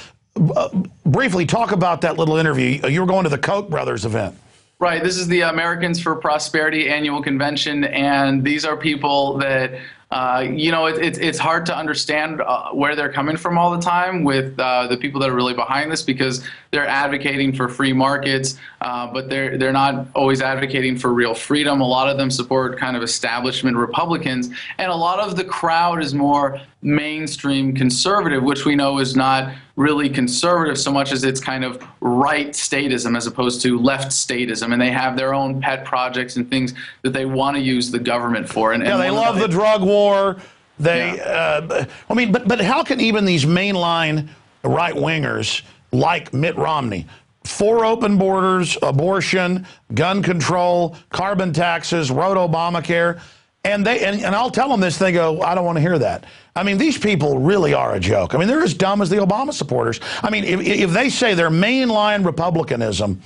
briefly talk about that little interview. You were going to the Koch brothers event. Right. This is the Americans for Prosperity annual convention, and these are people that, it's hard to understand where they're coming from all the time with the people that are really behind this, because they're advocating for free markets, but they're not always advocating for real freedom. A lot of them support kind of establishment Republicans, and a lot of the crowd is more mainstream conservative, which we know is not really conservative so much as it's kind of right statism as opposed to left statism, and they have their own pet projects and things that they want to use the government for. And they love the drug war. They, I mean, but how can even these mainline right-wingers like Mitt Romney, for open borders, abortion, gun control, carbon taxes, wrote Obamacare, and I'll tell them this, they go, I don't want to hear that. I mean, these people really are a joke. I mean, they're as dumb as the Obama supporters. I mean, if they say they're mainline Republicanism,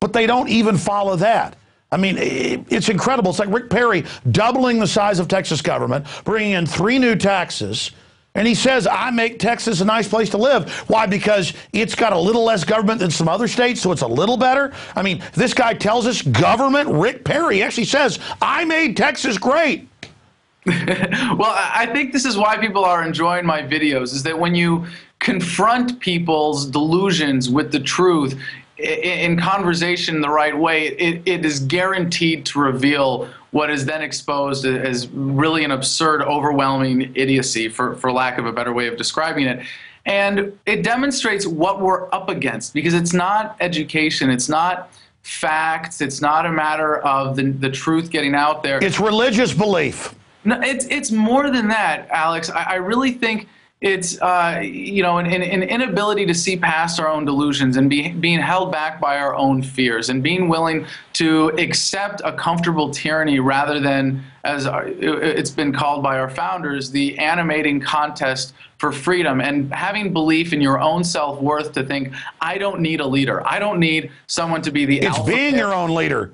but they don't even follow that. I mean, it's incredible. It's like Rick Perry doubling the size of Texas government, bringing in 3 new taxes, and he says, I make Texas a nice place to live. Why? Because it's got a little less government than some other states, so it's a little better. I mean, this guy tells us government, Rick Perry actually says, I made Texas great. Well, I think this is why people are enjoying my videos, is that when you confront people's delusions with the truth in conversation the right way, it is guaranteed to reveal what is then exposed as really an absurd, overwhelming idiocy, for lack of a better way of describing it. And it demonstrates what we're up against, because it's not education, it's not facts, it's not a matter of the truth getting out there. It's religious belief. No, it's more than that, Alex. I really think it's you know, an inability to see past our own delusions and being held back by our own fears, and being willing to accept a comfortable tyranny rather than, as it's been called by our founders, the animating contest for freedom, and having belief in your own self-worth to think, I don't need a leader. I don't need someone to be the alpha. It's being your own leader.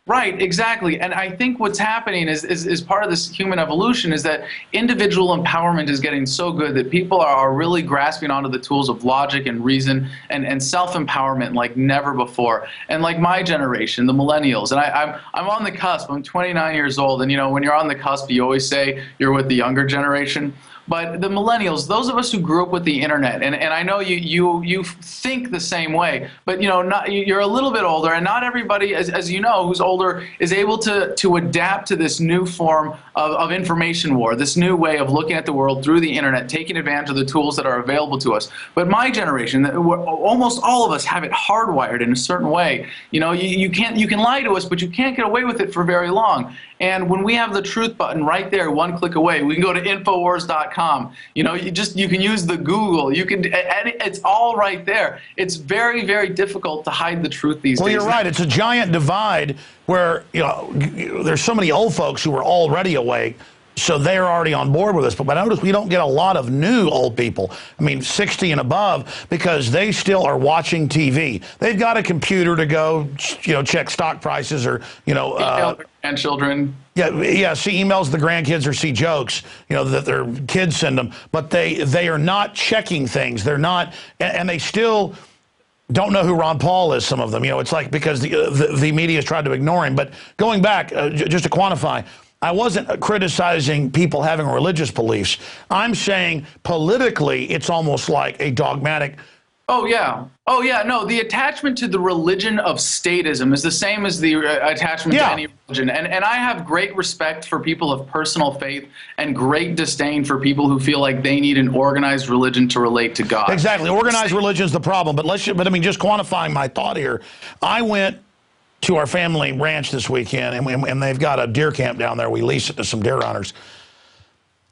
Right, exactly. And I think what's happening is part of this human evolution is that individual empowerment is getting so good that people are really grasping onto the tools of logic and reason and self-empowerment like never before. And like my generation, the millennials, and I'm on the cusp. I'm 29 years old, and you know, when you're on the cusp, you always say you're with the younger generation. But the millennials, those of us who grew up with the internet, and I know you think the same way, but you know, you're a little bit older, and not everybody, as you know, who's older is able to adapt to this new form of information war, this new way of looking at the world through the internet, taking advantage of the tools that are available to us. But my generation, almost all of us have it hardwired in a certain way. You know, you can lie to us, but you can't get away with it for very long. And when we have the truth button right there, one click away, we can go to INFOWARS.com. You know, you can use the Google. You can, it's all right there. It's very, very difficult to hide the truth these days. Well, you're right. It's a giant divide where, you know, there's so many old folks who are already awake, so they're already on board with us. But I notice we don't get a lot of new old people. I mean, 60 and above, because they still are watching TV. They've got a computer to go, you know, check stock prices, or, you know, and children. Yeah, see emails of the grandkids or see jokes, you know, that their kids send them. But they are not checking things. They're not, and they still don't know who Ron Paul is, some of them. You know, it's like because the media has tried to ignore him. But going back, just to quantify, I wasn't criticizing people having religious beliefs. I'm saying politically, it's almost like a dogmatic. Oh, yeah. Oh, yeah. No, the attachment to the religion of statism is the same as the attachment to any religion. And I have great respect for people of personal faith and great disdain for people who feel like they need an organized religion to relate to God. Exactly. Organized religion is the problem. But I mean, just quantifying my thought here, I went to our family ranch this weekend, and they've got a deer camp down there. We lease it to some deer hunters.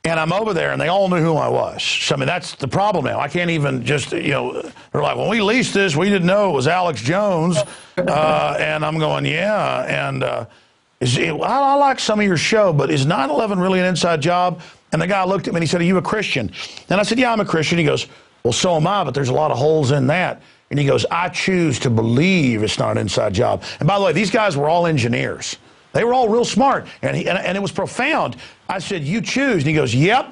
And I'm over there, and they all knew who I was. So, I mean, that's the problem now. I can't even just, you know, they're like, when we leased this, we didn't know it was Alex Jones. And I'm going, yeah. And I like some of your show, but is 9/11 really an inside job? And the guy looked at me, and he said, are you a Christian? And I said, yeah, I'm a Christian. He goes, well, so am I, but there's a lot of holes in that. And he goes, I choose to believe it's not an inside job. And by the way, these guys were all engineers. They were all real smart, and it was profound. I said, you choose. And he goes, yep.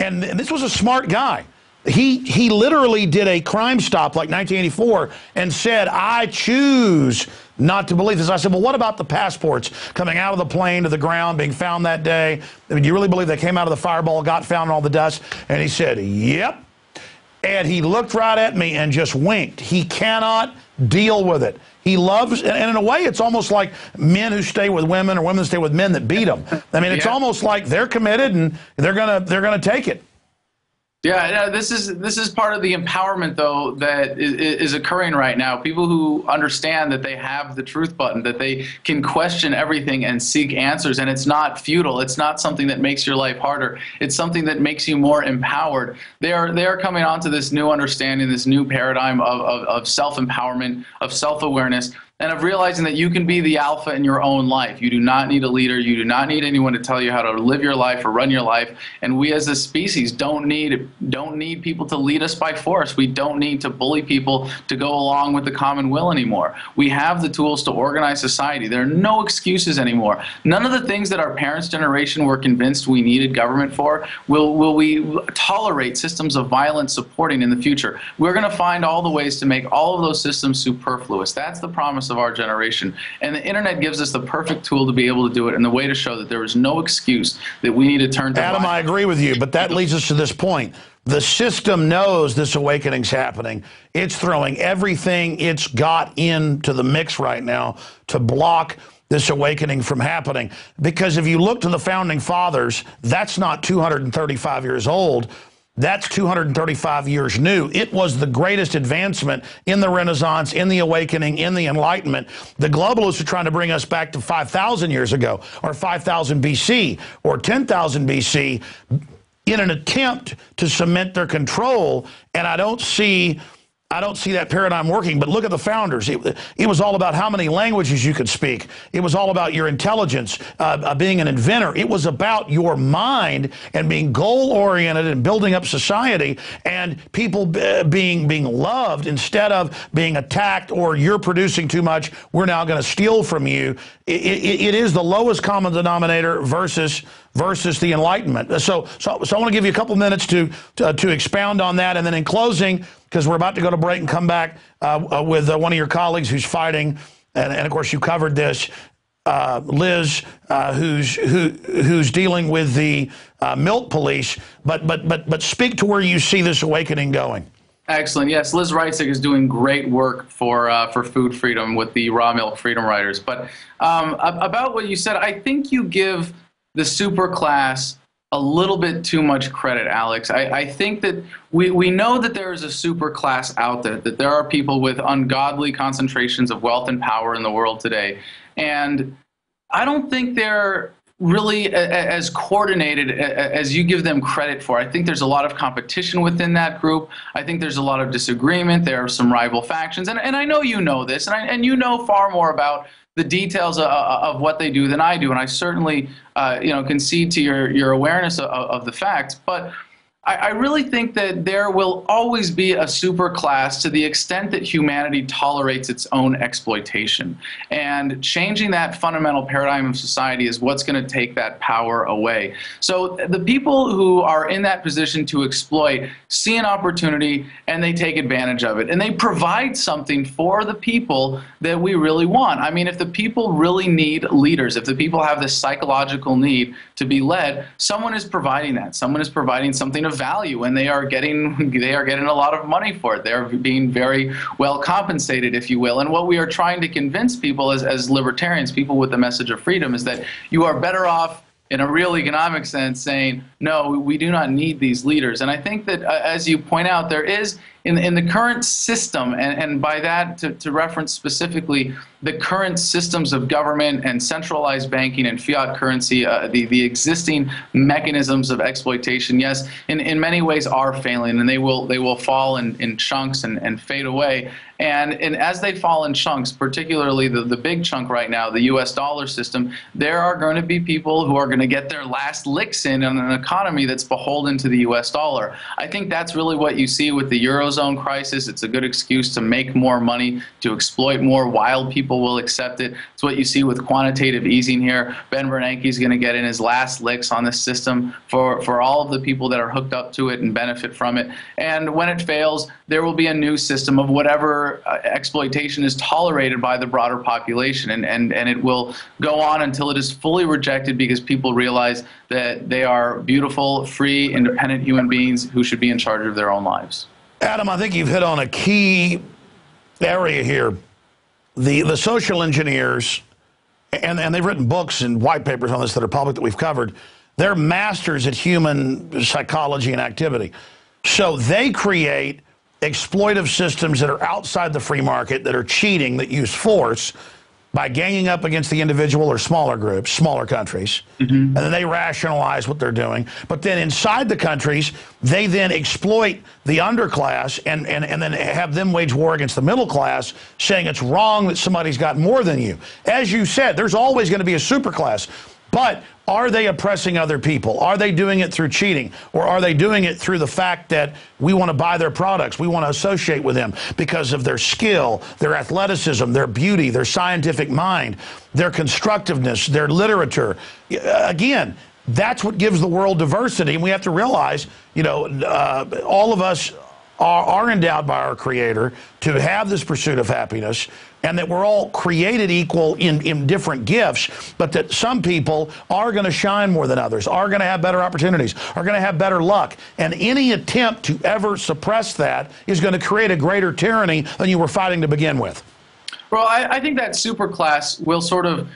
And this was a smart guy. He literally did a crime stop like 1984 and said, I choose not to believe this. I said, well, what about the passports coming out of the plane to the ground, being found that day? I mean, do you really believe they came out of the fireball, got found in all the dust? And he said, yep. And he looked right at me and just winked. He cannot deal with it. He loves, and in a way, it's almost like men who stay with women or women who stay with men that beat them. I mean, it's almost like they're committed and they're gonna take it. Yeah, this is part of the empowerment, though, that is occurring right now. People who understand that they have the truth button, that they can question everything and seek answers, and it's not futile. It's not something that makes your life harder. It's something that makes you more empowered. They are coming onto this new understanding, this new paradigm of self-empowerment, of self-awareness, and of realizing that you can be the alpha in your own life. You do not need a leader. You do not need anyone to tell you how to live your life or run your life. And we as a species don't need people to lead us by force. We don't need to bully people to go along with the common will anymore. We have the tools to organize society. There are no excuses anymore. None of the things that our parents' generation were convinced we needed government for will we tolerate systems of violence supporting in the future. We're going to find all the ways to make all of those systems superfluous. That's the promise of our generation. And the internet gives us the perfect tool to be able to do it, and the way to show that there is no excuse that we need to turn to Adam, violence. I agree with you, but that leads us to this point. The system knows this awakening's happening. It's throwing everything it's got into the mix right now to block this awakening from happening. Because if you look to the founding fathers, that's not 235 years old. That's 235 years new. It was the greatest advancement in the Renaissance, in the awakening, in the Enlightenment. The globalists are trying to bring us back to 5,000 years ago, or 5,000 BC, or 10,000 BC, in an attempt to cement their control. And I don't see that paradigm working. But look at the founders. It was all about how many languages you could speak. It was all about your intelligence, being an inventor. It was about your mind and being goal-oriented and building up society, and people being loved instead of being attacked, or you're producing too much, we're now going to steal from you. It is the lowest common denominator versus the Enlightenment. So I want to give you a couple minutes to expound on that, and then in closing, because we're about to go to break and come back with one of your colleagues who's fighting, and of course you covered this, Liz, who's dealing with the milk police. But speak to where you see this awakening going. Excellent. Yes, Liz Reitzig is doing great work for food freedom with the Raw Milk Freedom Riders. But about what you said, I think you give the super class a little bit too much credit, Alex. I think that we know that there is a super class out there, that there are people with ungodly concentrations of wealth and power in the world today. And I don't think they're really as coordinated as you give them credit for. I think there's a lot of competition within that group. I think there's a lot of disagreement. There are some rival factions. And I know you know this, and you know far more about the details of what they do than I do, and I certainly concede to your awareness of the facts. But I really think that there will always be a super class to the extent that humanity tolerates its own exploitation. And changing that fundamental paradigm of society is what's going to take that power away. So the people who are in that position to exploit see an opportunity and they take advantage of it. And they provide something for the people that we really want. I mean, if the people really need leaders, if the people have this psychological need to be led, someone is providing that. Someone is providing something of value, and they are getting a lot of money for it. They're being very well compensated, if you will. And what we are trying to convince people as libertarians, people with the message of freedom, is that you are better off in a real economic sense saying, no, we do not need these leaders. And I think that, as you point out, there is, in the current system, and by that to reference specifically the current systems of government and centralized banking and fiat currency, the existing mechanisms of exploitation, yes, in many ways are failing, and they will fall in chunks and fade away. And as they fall in chunks, particularly the big chunk right now, the US dollar system, there are going to be people who are going to get their last licks in on an economy that's beholden to the US dollar. I think that's really what you see with the Eurozone crisis. It's a good excuse to make more money, to exploit more. Wild people will accept it. It's what you see with quantitative easing here. Ben Bernanke is going to get in his last licks on this system for all of the people that are hooked up to it and benefit from it. And when it fails, there will be a new system of whatever exploitation is tolerated by the broader population, and it will go on until it is fully rejected, because people realize that they are beautiful, free, independent human beings who should be in charge of their own lives. Adam, I think you've hit on a key area here. The social engineers, and they've written books and white papers on this that are public that we've covered, they're masters at human psychology and activity. So they create exploitive systems that are outside the free market, that are cheating, that use force by ganging up against the individual or smaller groups, smaller countries, and then they rationalize what they're doing. But then inside the countries, they then exploit the underclass and then have them wage war against the middle class, saying it's wrong that somebody's got more than you. As you said, there's always going to be a superclass. But are they oppressing other people? Are they doing it through cheating? Or are they doing it through the fact that we want to buy their products, we want to associate with them because of their skill, their athleticism, their beauty, their scientific mind, their constructiveness, their literature? Again, that's what gives the world diversity. And we have to realize, you know, all of us are endowed by our Creator to have this pursuit of happiness, and that we're all created equal in different gifts, but that some people are going to shine more than others, are going to have better opportunities, are going to have better luck. And any attempt to ever suppress that is going to create a greater tyranny than you were fighting to begin with. Well, I think that superclass will sort of,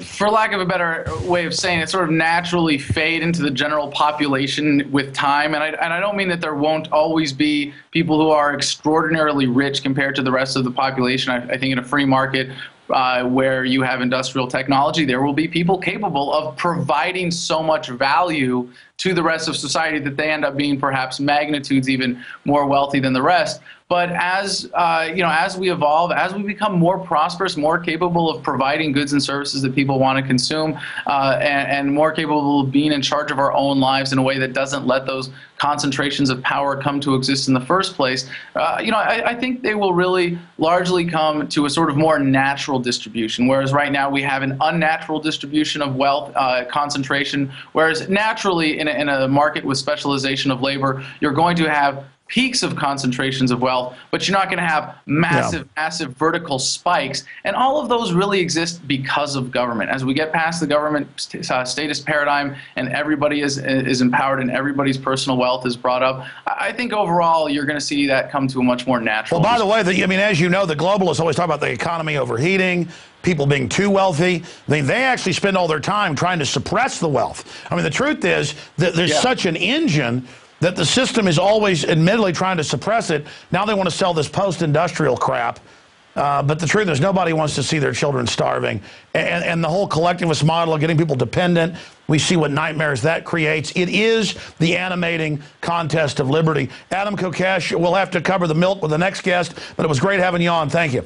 for lack of a better way of saying it, sort of naturally fade into the general population with time. And I don't mean that there won't always be people who are extraordinarily rich compared to the rest of the population. I think in a free market where you have industrial technology, there will be people capable of providing so much value to the rest of society that they end up being perhaps magnitudes even more wealthy than the rest. But as you know, as we evolve, as we become more prosperous, more capable of providing goods and services that people want to consume, and more capable of being in charge of our own lives in a way that doesn't let those concentrations of power come to exist in the first place, you know, I think they will really largely come to a sort of more natural distribution. Whereas right now we have an unnatural distribution of wealth, concentration. Whereas naturally in a market with specialization of labor, you're going to have peaks of concentrations of wealth, but you're not going to have massive vertical spikes. And all of those really exist because of government. As we get past the government status paradigm and everybody is empowered and everybody's personal wealth is brought up, I think overall you're going to see that come to a much more natural. Well, by the way, I mean, as you know, the globalists always talk about the economy overheating, people being too wealthy. I mean, they actually spend all their time trying to suppress the wealth. I mean, the truth is that there's such an engine that the system is always admittedly trying to suppress it. Now they want to sell this post-industrial crap. But the truth is nobody wants to see their children starving. And the whole collectivist model of getting people dependent, we see what nightmares that creates. It is the animating contest of liberty. Adam Kokesh, we'll have to cover the milk with the next guest, but it was great having you on. Thank you.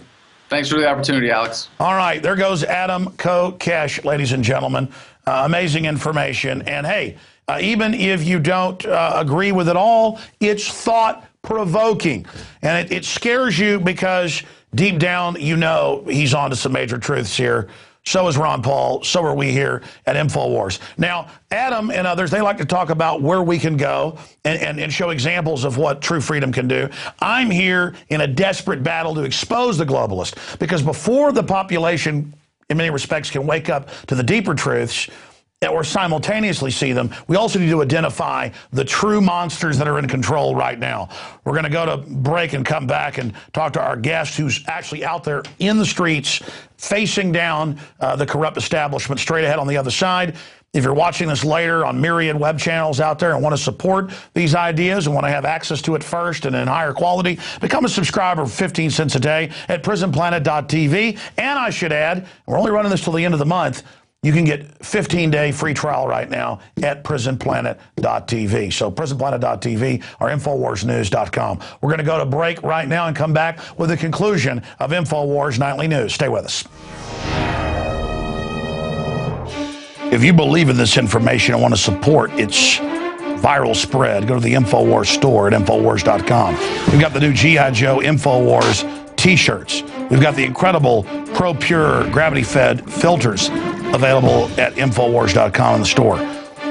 Thanks for the opportunity, Alex. All right, there goes Adam Kokesh, ladies and gentlemen. Amazing information. And hey, even if you don't agree with it all, it's thought-provoking. And it scares you because deep down you know he's on to some major truths here. So is Ron Paul. So are we here at InfoWars. Now, Adam and others, they like to talk about where we can go and show examples of what true freedom can do. I'm here in a desperate battle to expose the globalist, because before the population, in many respects, can wake up to the deeper truths, or simultaneously see them, we also need to identify the true monsters that are in control right now. We're going to go to break and come back and talk to our guest who's actually out there in the streets facing down the corrupt establishment straight ahead on the other side. If you're watching this later on myriad web channels out there and want to support these ideas and want to have access to it first and in higher quality, become a subscriber for 15 cents a day at PrisonPlanet.tv. And I should add, we're only running this till the end of the month, you can get 15-day free trial right now at PrisonPlanet.tv. So PrisonPlanet.tv or InfoWarsNews.com. We're going to go to break right now and come back with the conclusion of InfoWars Nightly News. Stay with us. If you believe in this information and want to support its viral spread, go to the InfoWars store at InfoWars.com. We've got the new G.I. Joe InfoWars t-shirts. We've got the incredible Pro Pure gravity-fed filters available at InfoWars.com in the store.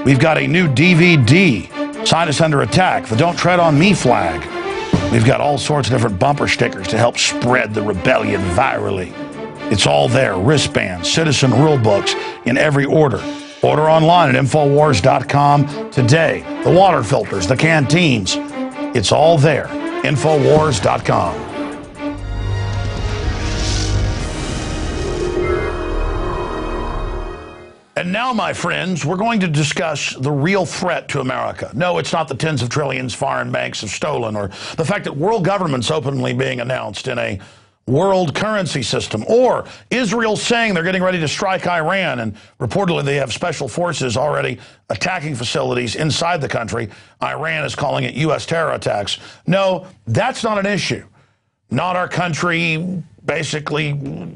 We've got a new DVD, Scientists Under Attack, the Don't Tread on Me flag. We've got all sorts of different bumper stickers to help spread the rebellion virally. It's all there, wristbands, citizen rule books in every order. Order online at InfoWars.com today. The water filters, the canteens, it's all there. InfoWars.com. And now, my friends, we're going to discuss the real threat to America. No, it's not the tens of trillions foreign banks have stolen, or the fact that world government's openly being announced in a world currency system, or Israel saying they're getting ready to strike Iran, and reportedly they have special forces already attacking facilities inside the country. Iran is calling it U.S. terror attacks. No, that's not an issue. Not our country basically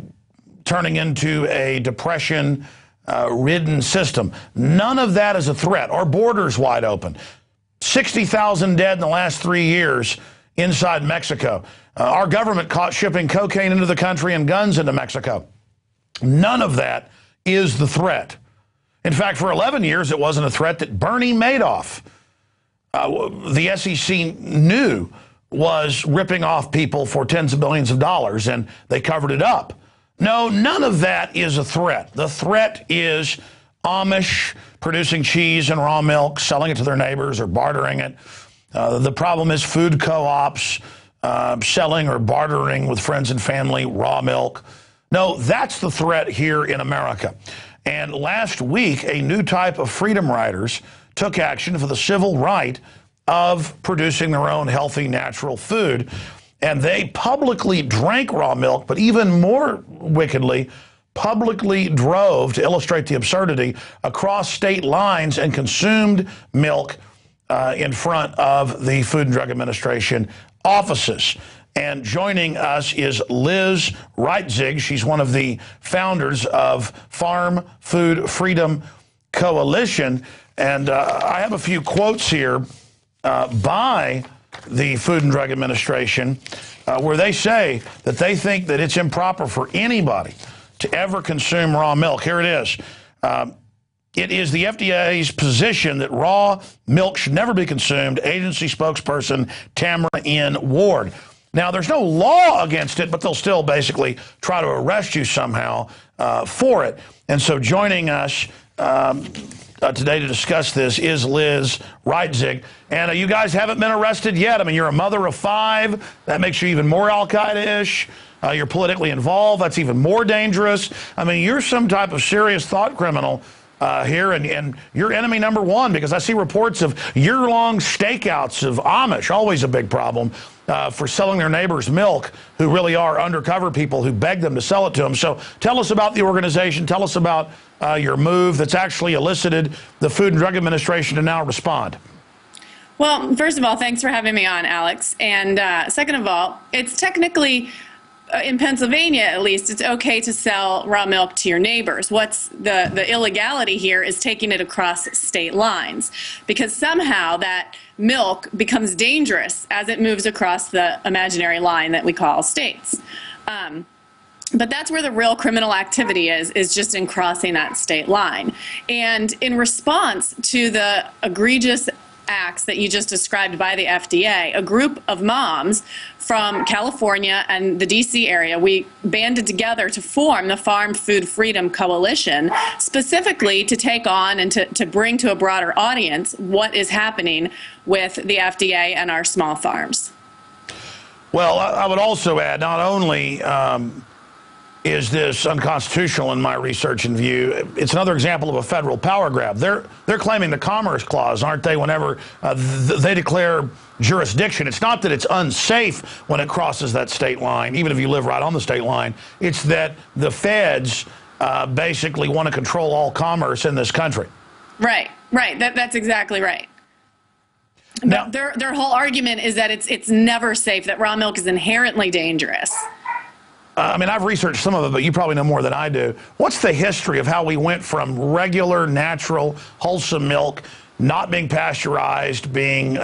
turning into a depression ridden system. None of that is a threat. Our border's wide open. 60,000 dead in the last 3 years inside Mexico. Our government caught shipping cocaine into the country and guns into Mexico. None of that is the threat. In fact, for 11 years, it wasn't a threat that Bernie Madoff, the SEC knew was ripping off people for tens of billions of dollars, and they covered it up. No, none of that is a threat. The threat is Amish producing cheese and raw milk, selling it to their neighbors or bartering it. The problem is food co-ops selling or bartering with friends and family raw milk. No, that's the threat here in America. And last week, a new type of freedom riders took action for the civil right of producing their own healthy, natural food. And they publicly drank raw milk, but even more wickedly, publicly drove, to illustrate the absurdity, across state lines and consumed milk in front of the Food and Drug Administration offices. And joining us is Liz Reitzig. She's one of the founders of Farm Food Freedom Coalition. And I have a few quotes here by the Food and Drug Administration, where they say that they think that it's improper for anybody to ever consume raw milk. Here it is. It is the FDA's position that raw milk should never be consumed. Agency spokesperson Tamara N. Ward. Now, there's no law against it, but they'll still basically try to arrest you somehow for it. And so joining us today to discuss this is Liz Reitzig. And you guys haven't been arrested yet. I mean, you're a mother of 5. That makes you even more Al-Qaeda-ish. You're politically involved. That's even more dangerous. I mean, you're some type of serious thought criminal here, and you're enemy number 1, because I see reports of year-long stakeouts of Amish, always a big problem, for selling their neighbors milk, who really are undercover people who beg them to sell it to them. So tell us about the organization. Tell us about your move that's actually elicited the Food and Drug Administration to now respond. Well, first of all, thanks for having me on, Alex. And second of all, it's technically, in Pennsylvania at least, it's okay to sell raw milk to your neighbors. What's the illegality here is taking it across state lines, because somehow that milk becomes dangerous as it moves across the imaginary line that we call states. But that's where the real criminal activity is just in crossing that state line. And in response to the egregious acts that you just described by the FDA, a group of moms from California and the DC area, we banded together to form the Farm Food Freedom Coalition, specifically to take on and to bring to a broader audience what is happening with the FDA and our small farms. Well, I would also add, not only is this unconstitutional in my research and view, it's another example of a federal power grab. They're claiming the Commerce Clause, aren't they, whenever they declare jurisdiction. It's not that it's unsafe when it crosses that state line, even if you live right on the state line. It's that the feds basically want to control all commerce in this country. Right. That's exactly right. Now, but their whole argument is that it's never safe, that raw milk is inherently dangerous. I mean, I've researched some of it, but you probably know more than I do. What's the history of how we went from regular, natural, wholesome milk, not being pasteurized, being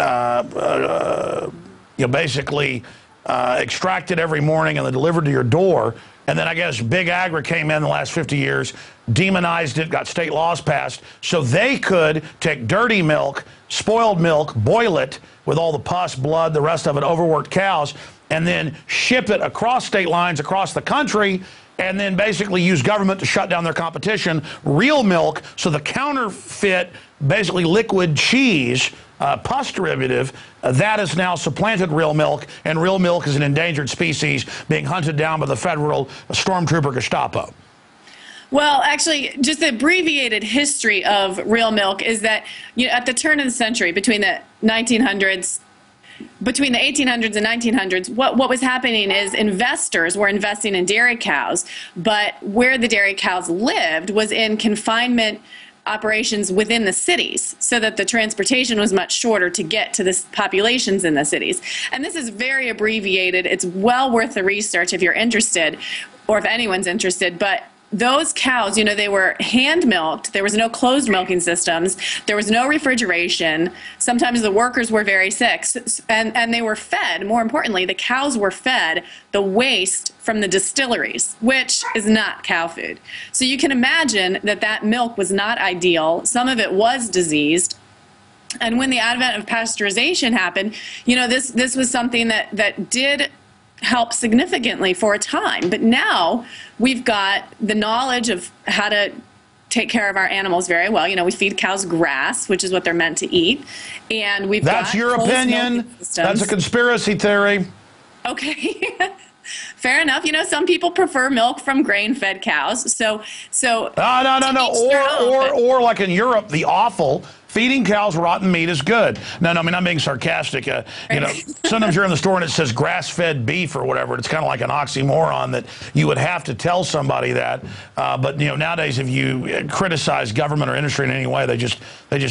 basically extracted every morning and then delivered to your door, and then I guess Big Agri came in the last 50 years, demonized it, got state laws passed, so they could take dirty milk, spoiled milk, boil it with all the pus, blood, the rest of it, overworked cows, and then ship it across state lines, across the country, and then basically use government to shut down their competition, real milk, so the counterfeit, basically liquid cheese, pus derivative, that has now supplanted real milk, and real milk is an endangered species being hunted down by the federal stormtrooper Gestapo. Well, actually, just the abbreviated history of real milk is that at the turn of the century, between the 1800s and 1900s, what was happening is investors were investing in dairy cows, but where the dairy cows lived was in confinement operations within the cities, so that the transportation was much shorter to get to the populations in the cities. And this is very abbreviated. It's well worth the research if you're interested, or if anyone's interested. But those cows, they were hand milked. There was no closed milking systems. There was no refrigeration. Sometimes the workers were very sick. And they were fed, more importantly, the cows were fed the waste from the distilleries, which is not cow food. So you can imagine that milk was not ideal. Some of it was diseased. And when the advent of pasteurization happened, this was something that did help significantly for a time. But now we've got the knowledge of how to take care of our animals very well. We feed cows grass, which is what they're meant to eat. And we've That's got your opinion. That's a conspiracy theory. Okay. Fair enough. Some people prefer milk from grain-fed cows. So No. Or like in Europe, the offal. Feeding cows rotten meat is good. No, I mean, I'm being sarcastic. Sometimes you're in the store and it says grass-fed beef or whatever. It's kind of like an oxymoron that you would have to tell somebody that. But nowadays, if you criticize government or industry in any way, they just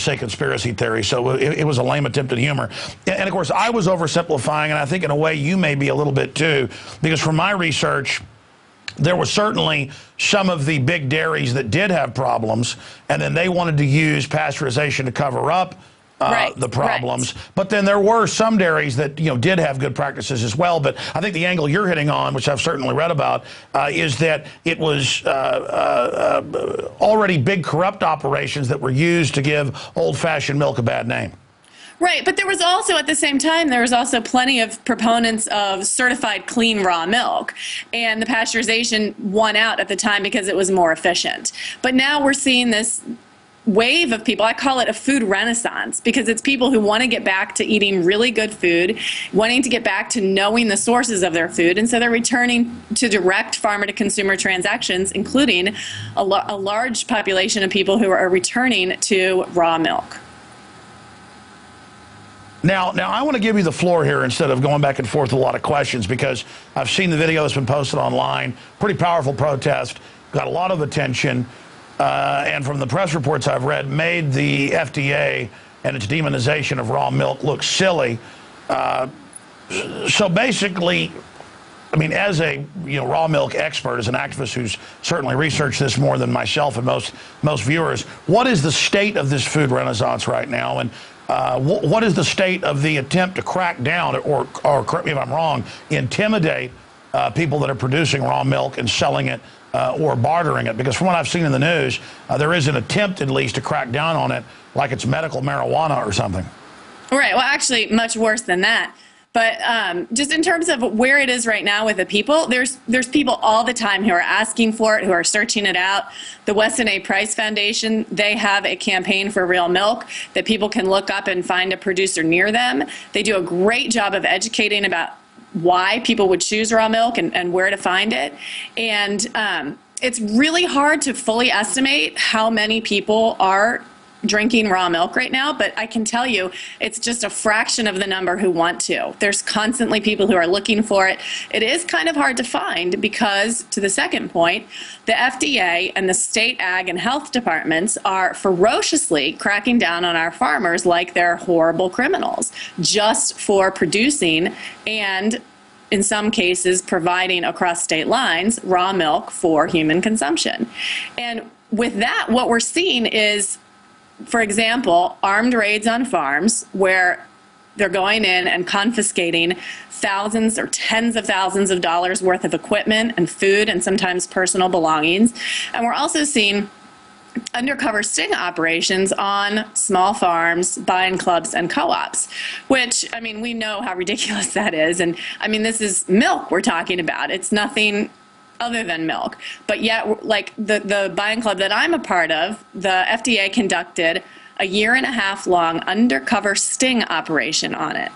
say conspiracy theory. So it was a lame attempt at humor. And of course, I was oversimplifying, and I think in a way you may be a little bit too, because from my research, there were certainly some of the big dairies that did have problems, and then they wanted to use pasteurization to cover up the problems. Right. But then there were some dairies that did have good practices as well. But I think the angle you're hitting on, which I've certainly read about, is that it was already big corrupt operations that were used to give old-fashioned milk a bad name. Right, but there was also, at the same time, there was also plenty of proponents of certified clean raw milk, and the pasteurization won out at the time because it was more efficient. But now we're seeing this wave of people. I call it a food renaissance, because it's people who want to get back to eating really good food, wanting to get back to knowing the sources of their food, and so they're returning to direct farmer-to-consumer transactions, including a large population of people who are returning to raw milk. Now, I want to give you the floor here instead of going back and forth with a lot of questions, because I've seen the video that's been posted online. Pretty powerful protest, got a lot of attention, and from the press reports I've read, made the FDA and its demonization of raw milk look silly. So basically, I mean, as a raw milk expert, as an activist who's certainly researched this more than myself and most viewers, what is the state of this food renaissance right now? And what is the state of the attempt to crack down or correct me if I'm wrong, intimidate people that are producing raw milk and selling it or bartering it? Because from what I've seen in the news, there is an attempt at least to crack down on it like it's medical marijuana or something. Right. Well, actually, much worse than that. But just in terms of where it is right now with the people, there's people all the time who are asking for it, who are searching it out. The Weston A. Price Foundation, they have a campaign for real milk that people can look up and find a producer near them. They do a great job of educating about why people would choose raw milk and where to find it. And it's really hard to fully estimate how many people are drinking raw milk right now, but I can tell you it's just a fraction of the number who want to. There's constantly people who are looking for it. It is kind of hard to find because, to the second point, the FDA and the state ag and health departments are ferociously cracking down on our farmers like they're horrible criminals just for producing and, in some cases, providing across state lines raw milk for human consumption. And with that, what we're seeing is, for example, armed raids on farms where they're going in and confiscating thousands or tens of thousands of dollars worth of equipment and food and sometimes personal belongings. And we're also seeing undercover sting operations on small farms, buying clubs, and co-ops, which, I mean, we know how ridiculous that is. And I mean, this is milk we're talking about. It's nothing other than milk. But yet, like the buying club that I'm a part of, the FDA conducted a 1.5 year long undercover sting operation on it,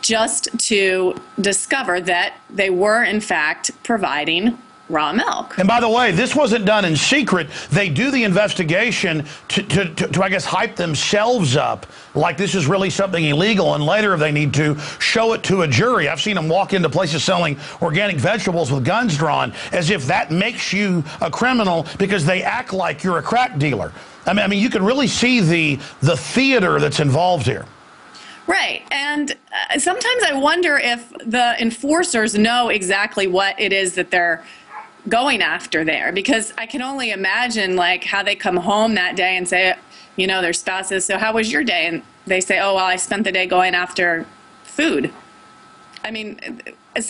just to discover that they were in fact providing raw milk. And by the way, this wasn't done in secret. They do the investigation to I guess, hype themselves up like this is really something illegal, and later if they need to, show it to a jury. I've seen them walk into places selling organic vegetables with guns drawn, as if that makes you a criminal because they act like you're a crack dealer. I mean, you can really see the theater that's involved here. Right. And sometimes I wonder if the enforcers know exactly what it is that they're going after there, because I can only imagine like how they come home that day and say, you know, their spouse says, so how was your day? And they say, oh, well, I spent the day going after food. I mean,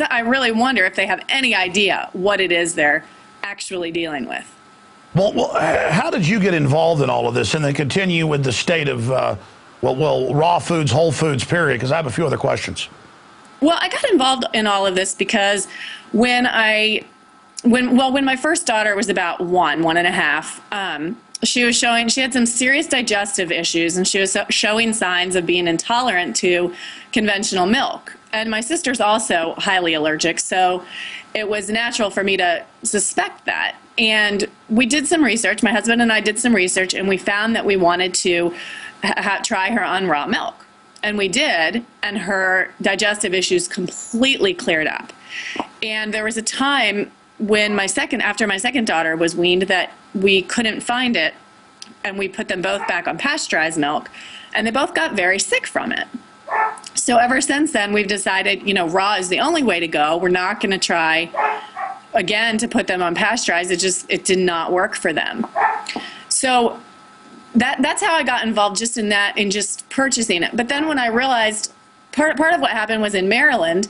I really wonder if they have any idea what it is they're actually dealing with. Well, how did you get involved in all of this and then continue with the state of, raw foods, whole foods, period? Because I have a few other questions. Well, I got involved in all of this because when my first daughter was about one and a half, she had some serious digestive issues, and she was showing signs of being intolerant to conventional milk. And my sister's also highly allergic, so it was natural for me to suspect that. And we did some research, my husband and I did some research, and we found that we wanted to try her on raw milk. And we did, and her digestive issues completely cleared up. And there was a time when after my second daughter was weaned, that we couldn't find it, and we put them both back on pasteurized milk, and they both got very sick from it. So ever since then, we've decided, you know, raw is the only way to go. We're not going to try again to put them on pasteurized. It did not work for them. So that's how I got involved, just in that, in just purchasing it. But then when I realized part of what happened was in Maryland,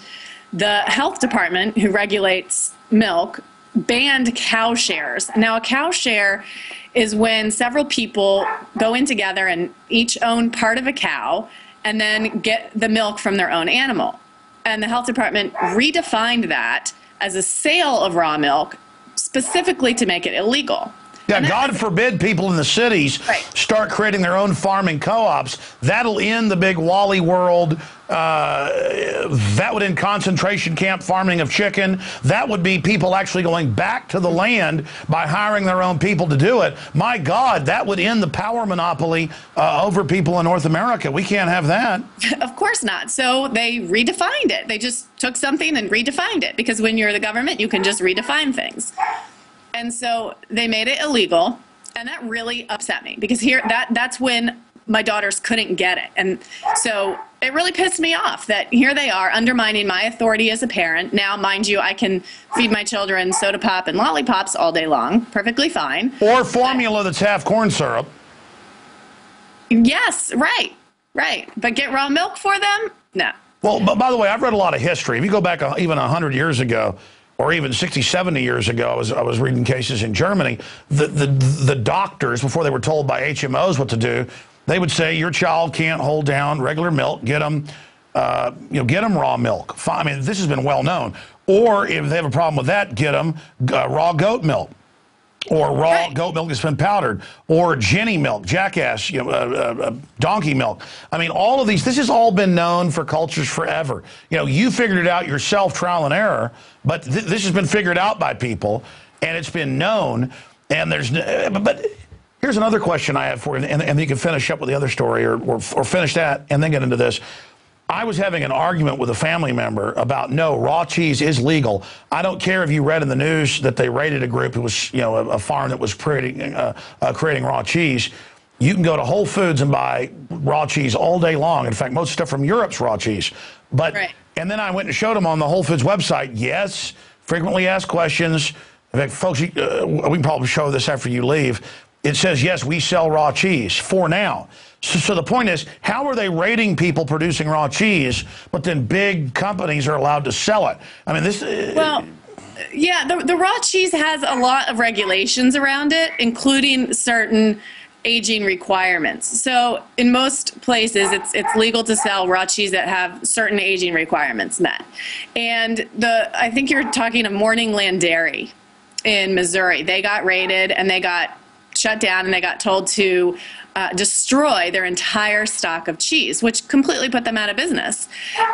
the health department, who regulates milk, banned cow shares. Now, a cow share is when several people go in together and each own part of a cow and then get the milk from their own animal. And the health department redefined that as a sale of raw milk, specifically to make it illegal. Yeah, God forbid people in the cities start creating their own farming co-ops. That'll end the big Wally world. That would end concentration camp farming of chicken. That would be people actually going back to the land by hiring their own people to do it. My God, that would end the power monopoly over people in North America. We can't have that. Of course not. So they redefined it. They just took something and redefined it, because when you're the government, you can just redefine things. And so they made it illegal, and that really upset me, because that's when my daughters couldn't get it. And so it really pissed me off that here they are undermining my authority as a parent. Now, mind you, I can feed my children soda pop and lollipops all day long, perfectly fine. Or formula that's half corn syrup. Yes, right. But get raw milk for them? No. Well, but by the way, I've read a lot of history. If you go back even 100 years ago, or even 60, 70 years ago, I was reading cases in Germany. The doctors, before they were told by HMOs what to do, they would say, your child can't hold down regular milk, get them raw milk. I mean, this has been well known. Or if they have a problem with that, get them raw goat milk. Or raw goat milk that's been powdered, or Jenny milk, jackass, donkey milk. I mean, all of these, this has all been known for cultures forever. You know, you figured it out yourself, trial and error, but this has been figured out by people, and it's been known, and but here's another question I have for you, and you can finish up with the other story, or finish that, and then get into this. I was having an argument with a family member about, no, raw cheese is legal. I don't care if you read in the news that they raided a group who was, a farm that was creating raw cheese. You can go to Whole Foods and buy raw cheese all day long. In fact, most stuff from Europe's raw cheese. And then I went and showed them on the Whole Foods website, yes, frequently asked questions. In fact, folks, we can probably show this after you leave. It says, yes, we sell raw cheese for now. So the point is, how are they rating people producing raw cheese, but then big companies are allowed to sell it? I mean, this... Well, yeah, the raw cheese has a lot of regulations around it, including certain aging requirements. So in most places, it's legal to sell raw cheese that have certain aging requirements met. And I think you're talking of Morningland Dairy in Missouri. They got raided, and they got shut down, and they got told to destroy their entire stock of cheese, which completely put them out of business.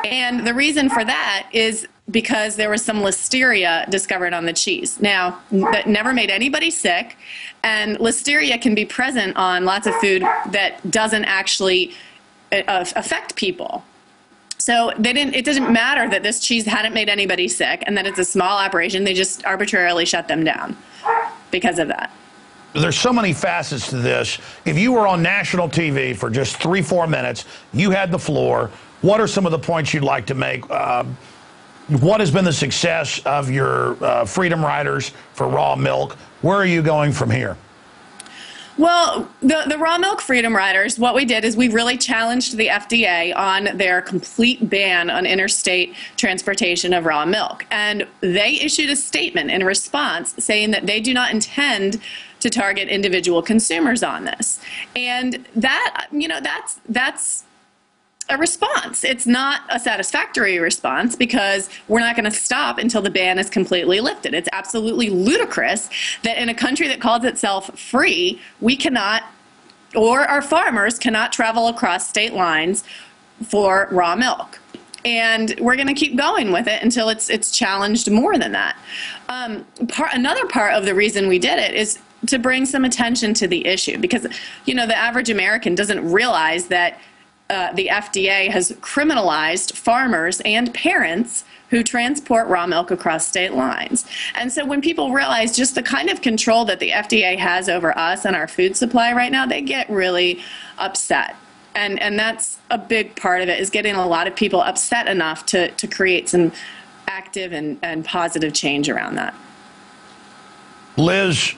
And the reason for that is because there was some listeria discovered on the cheese. Now, that never made anybody sick, and listeria can be present on lots of food that doesn't actually affect people. So it didn't matter that this cheese hadn't made anybody sick and that it's a small operation. They just arbitrarily shut them down because of that. There's so many facets to this. If you were on national TV for just 3-4 minutes, you had the floor, what are some of the points you'd like to make? What has been the success of your Freedom Riders for raw milk? Where are you going from here? Well, the raw milk Freedom Riders, what we did is we really challenged the FDA on their complete ban on interstate transportation of raw milk. And they issued a statement in response saying that they do not intend to target individual consumers on this. And that, that's a response. It's not a satisfactory response because we're not going to stop until the ban is completely lifted. It's absolutely ludicrous that in a country that calls itself free, we cannot, or our farmers cannot travel across state lines for raw milk. And we're going to keep going with it until it's challenged more than that. Another part of the reason we did it is to bring some attention to the issue because, the average American doesn't realize that the FDA has criminalized farmers and parents who transport raw milk across state lines. And so when people realize just the kind of control that the FDA has over us and our food supply right now, they get really upset. And that's a big part of it, is getting a lot of people upset enough to create some active and positive change around that. Liz,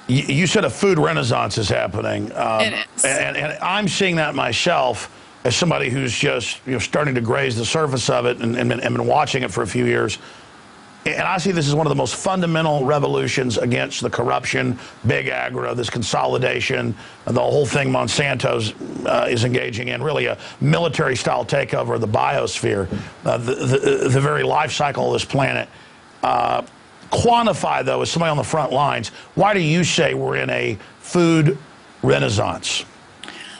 you said a food renaissance is happening. It is. And I'm seeing that myself as somebody who's just starting to graze the surface of it and been watching it for a few years. And I see this as one of the most fundamental revolutions against the corruption, big agro, this consolidation, the whole thing Monsanto's is engaging in, really a military-style takeover of the biosphere, the very life cycle of this planet. Quantify, though, as somebody on the front lines, why do you say we're in a food renaissance?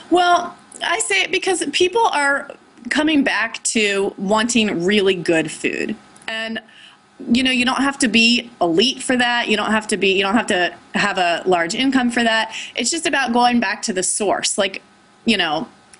Well, I say it because people are coming back to wanting really good food. And you don't have to be elite for that. You don't have to have a large income for that. It's just about going back to the source.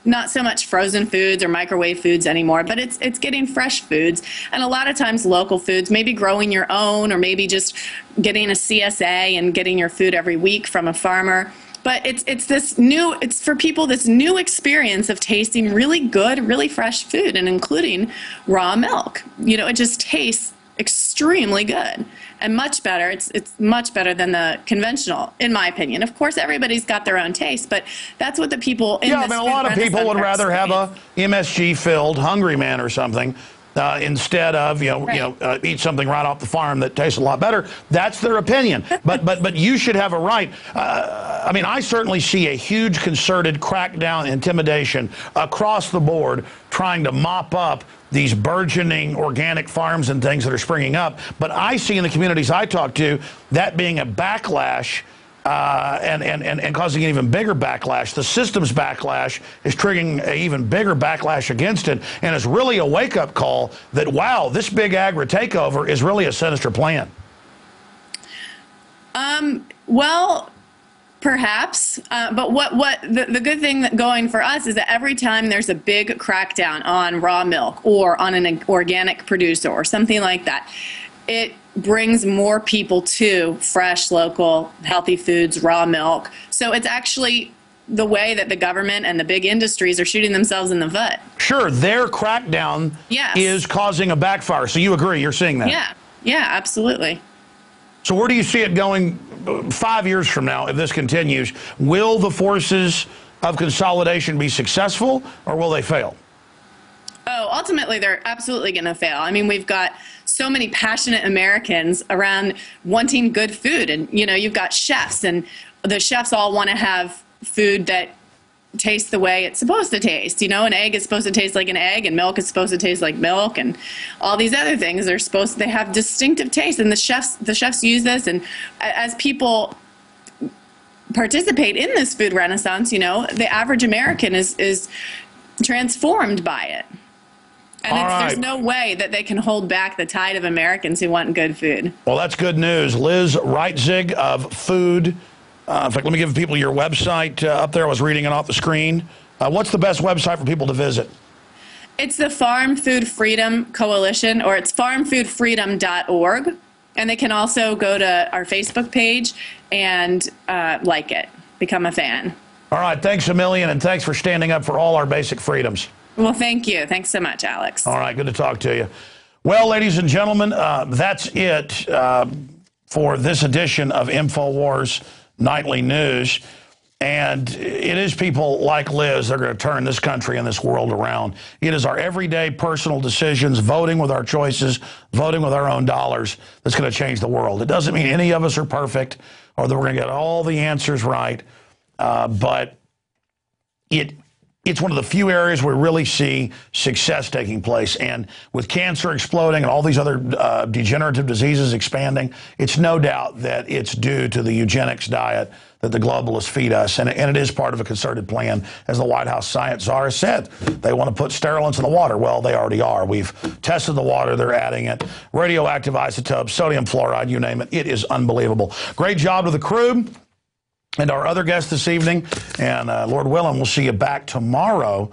Not so much frozen foods or microwave foods anymore, but it's getting fresh foods, and a lot of times local foods, maybe growing your own, or maybe just getting a CSA and getting your food every week from a farmer. But it's for people this new experience of tasting really good, really fresh food, and including raw milk. It just tastes extremely good and much better. It's much better than the conventional, in my opinion. Of course, everybody's got their own taste, but that's what the people in this a lot of people would rather have a MSG-filled Hungry Man or something instead of eat something right off the farm that tastes a lot better. That's their opinion. But you should have a right. I certainly see a huge concerted crackdown, intimidation across the board, trying to mop up these burgeoning organic farms and things that are springing up. But I see in the communities I talk to that being a backlash and causing an even bigger backlash. The system's backlash is triggering an even bigger backlash against it, and it's really a wake-up call that, wow, this big agri takeover is really a sinister plan. Well, perhaps, but what the good thing that going for us is that every time there's a big crackdown on raw milk or on an organic producer or something like that, it brings more people to fresh, local, healthy foods, raw milk. So it's actually the way that the government and the big industries are shooting themselves in the foot. Sure, their crackdown is causing a backfire. So you agree, you're seeing that? Yeah, absolutely. So where do you see it going 5 years from now if this continues? Will the forces of consolidation be successful, or will they fail? Oh, ultimately, they're absolutely going to fail. We've got so many passionate Americans around wanting good food. And, you've got chefs, and the chefs all want to have food that tastes the way it's supposed to taste. An egg is supposed to taste like an egg, and milk is supposed to taste like milk, and all these other things they have distinctive taste. And the chefs use this, and as people participate in this food renaissance, the average American is transformed by it. And there's no way that they can hold back the tide of Americans who want good food. Well, that's good news. Liz Reitzig of Food. In fact, let me give people your website up there. I was reading it off the screen. What's the best website for people to visit? It's the Farm Food Freedom Coalition, or it's farmfoodfreedom.org. And they can also go to our Facebook page and like it, become a fan. All right, thanks a million, and thanks for standing up for all our basic freedoms. Well, thank you. Thanks so much, Alex. All right, good to talk to you. Well, ladies and gentlemen, that's it for this edition of InfoWars Nightly News. And it is people like Liz that are going to turn this country and this world around. It is our everyday personal decisions, voting with our choices, voting with our own dollars, that's going to change the world. It doesn't mean any of us are perfect or that we're going to get all the answers right, but it's one of the few areas where we really see success taking place. And with cancer exploding and all these other degenerative diseases expanding, it's no doubt that it's due to the eugenics diet that the globalists feed us. And it is part of a concerted plan, as the White House science czar has said. They want to put sterilants in the water. Well, they already are. We've tested the water. They're adding it. Radioactive isotopes, sodium fluoride, you name it. It is unbelievable. Great job to the crew and our other guests this evening. And Lord willing, we'll see you back tomorrow,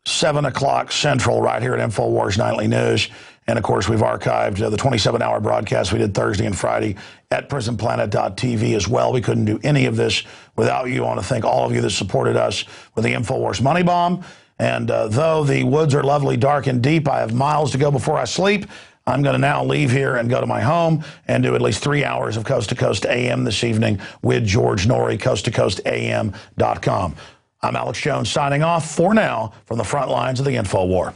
7 o'clock Central, right here at InfoWars Nightly News. And, of course, we've archived the 27-hour broadcast we did Thursday and Friday at PrisonPlanet.tv as well. We couldn't do any of this without you. I want to thank all of you that supported us with the InfoWars Money Bomb. And though the woods are lovely, dark, and deep, I have miles to go before I sleep. I'm going to now leave here and go to my home and do at least 3 hours of Coast to Coast AM this evening with George Norrie, coasttocoastam.com. I'm Alex Jones signing off for now from the front lines of the InfoWar.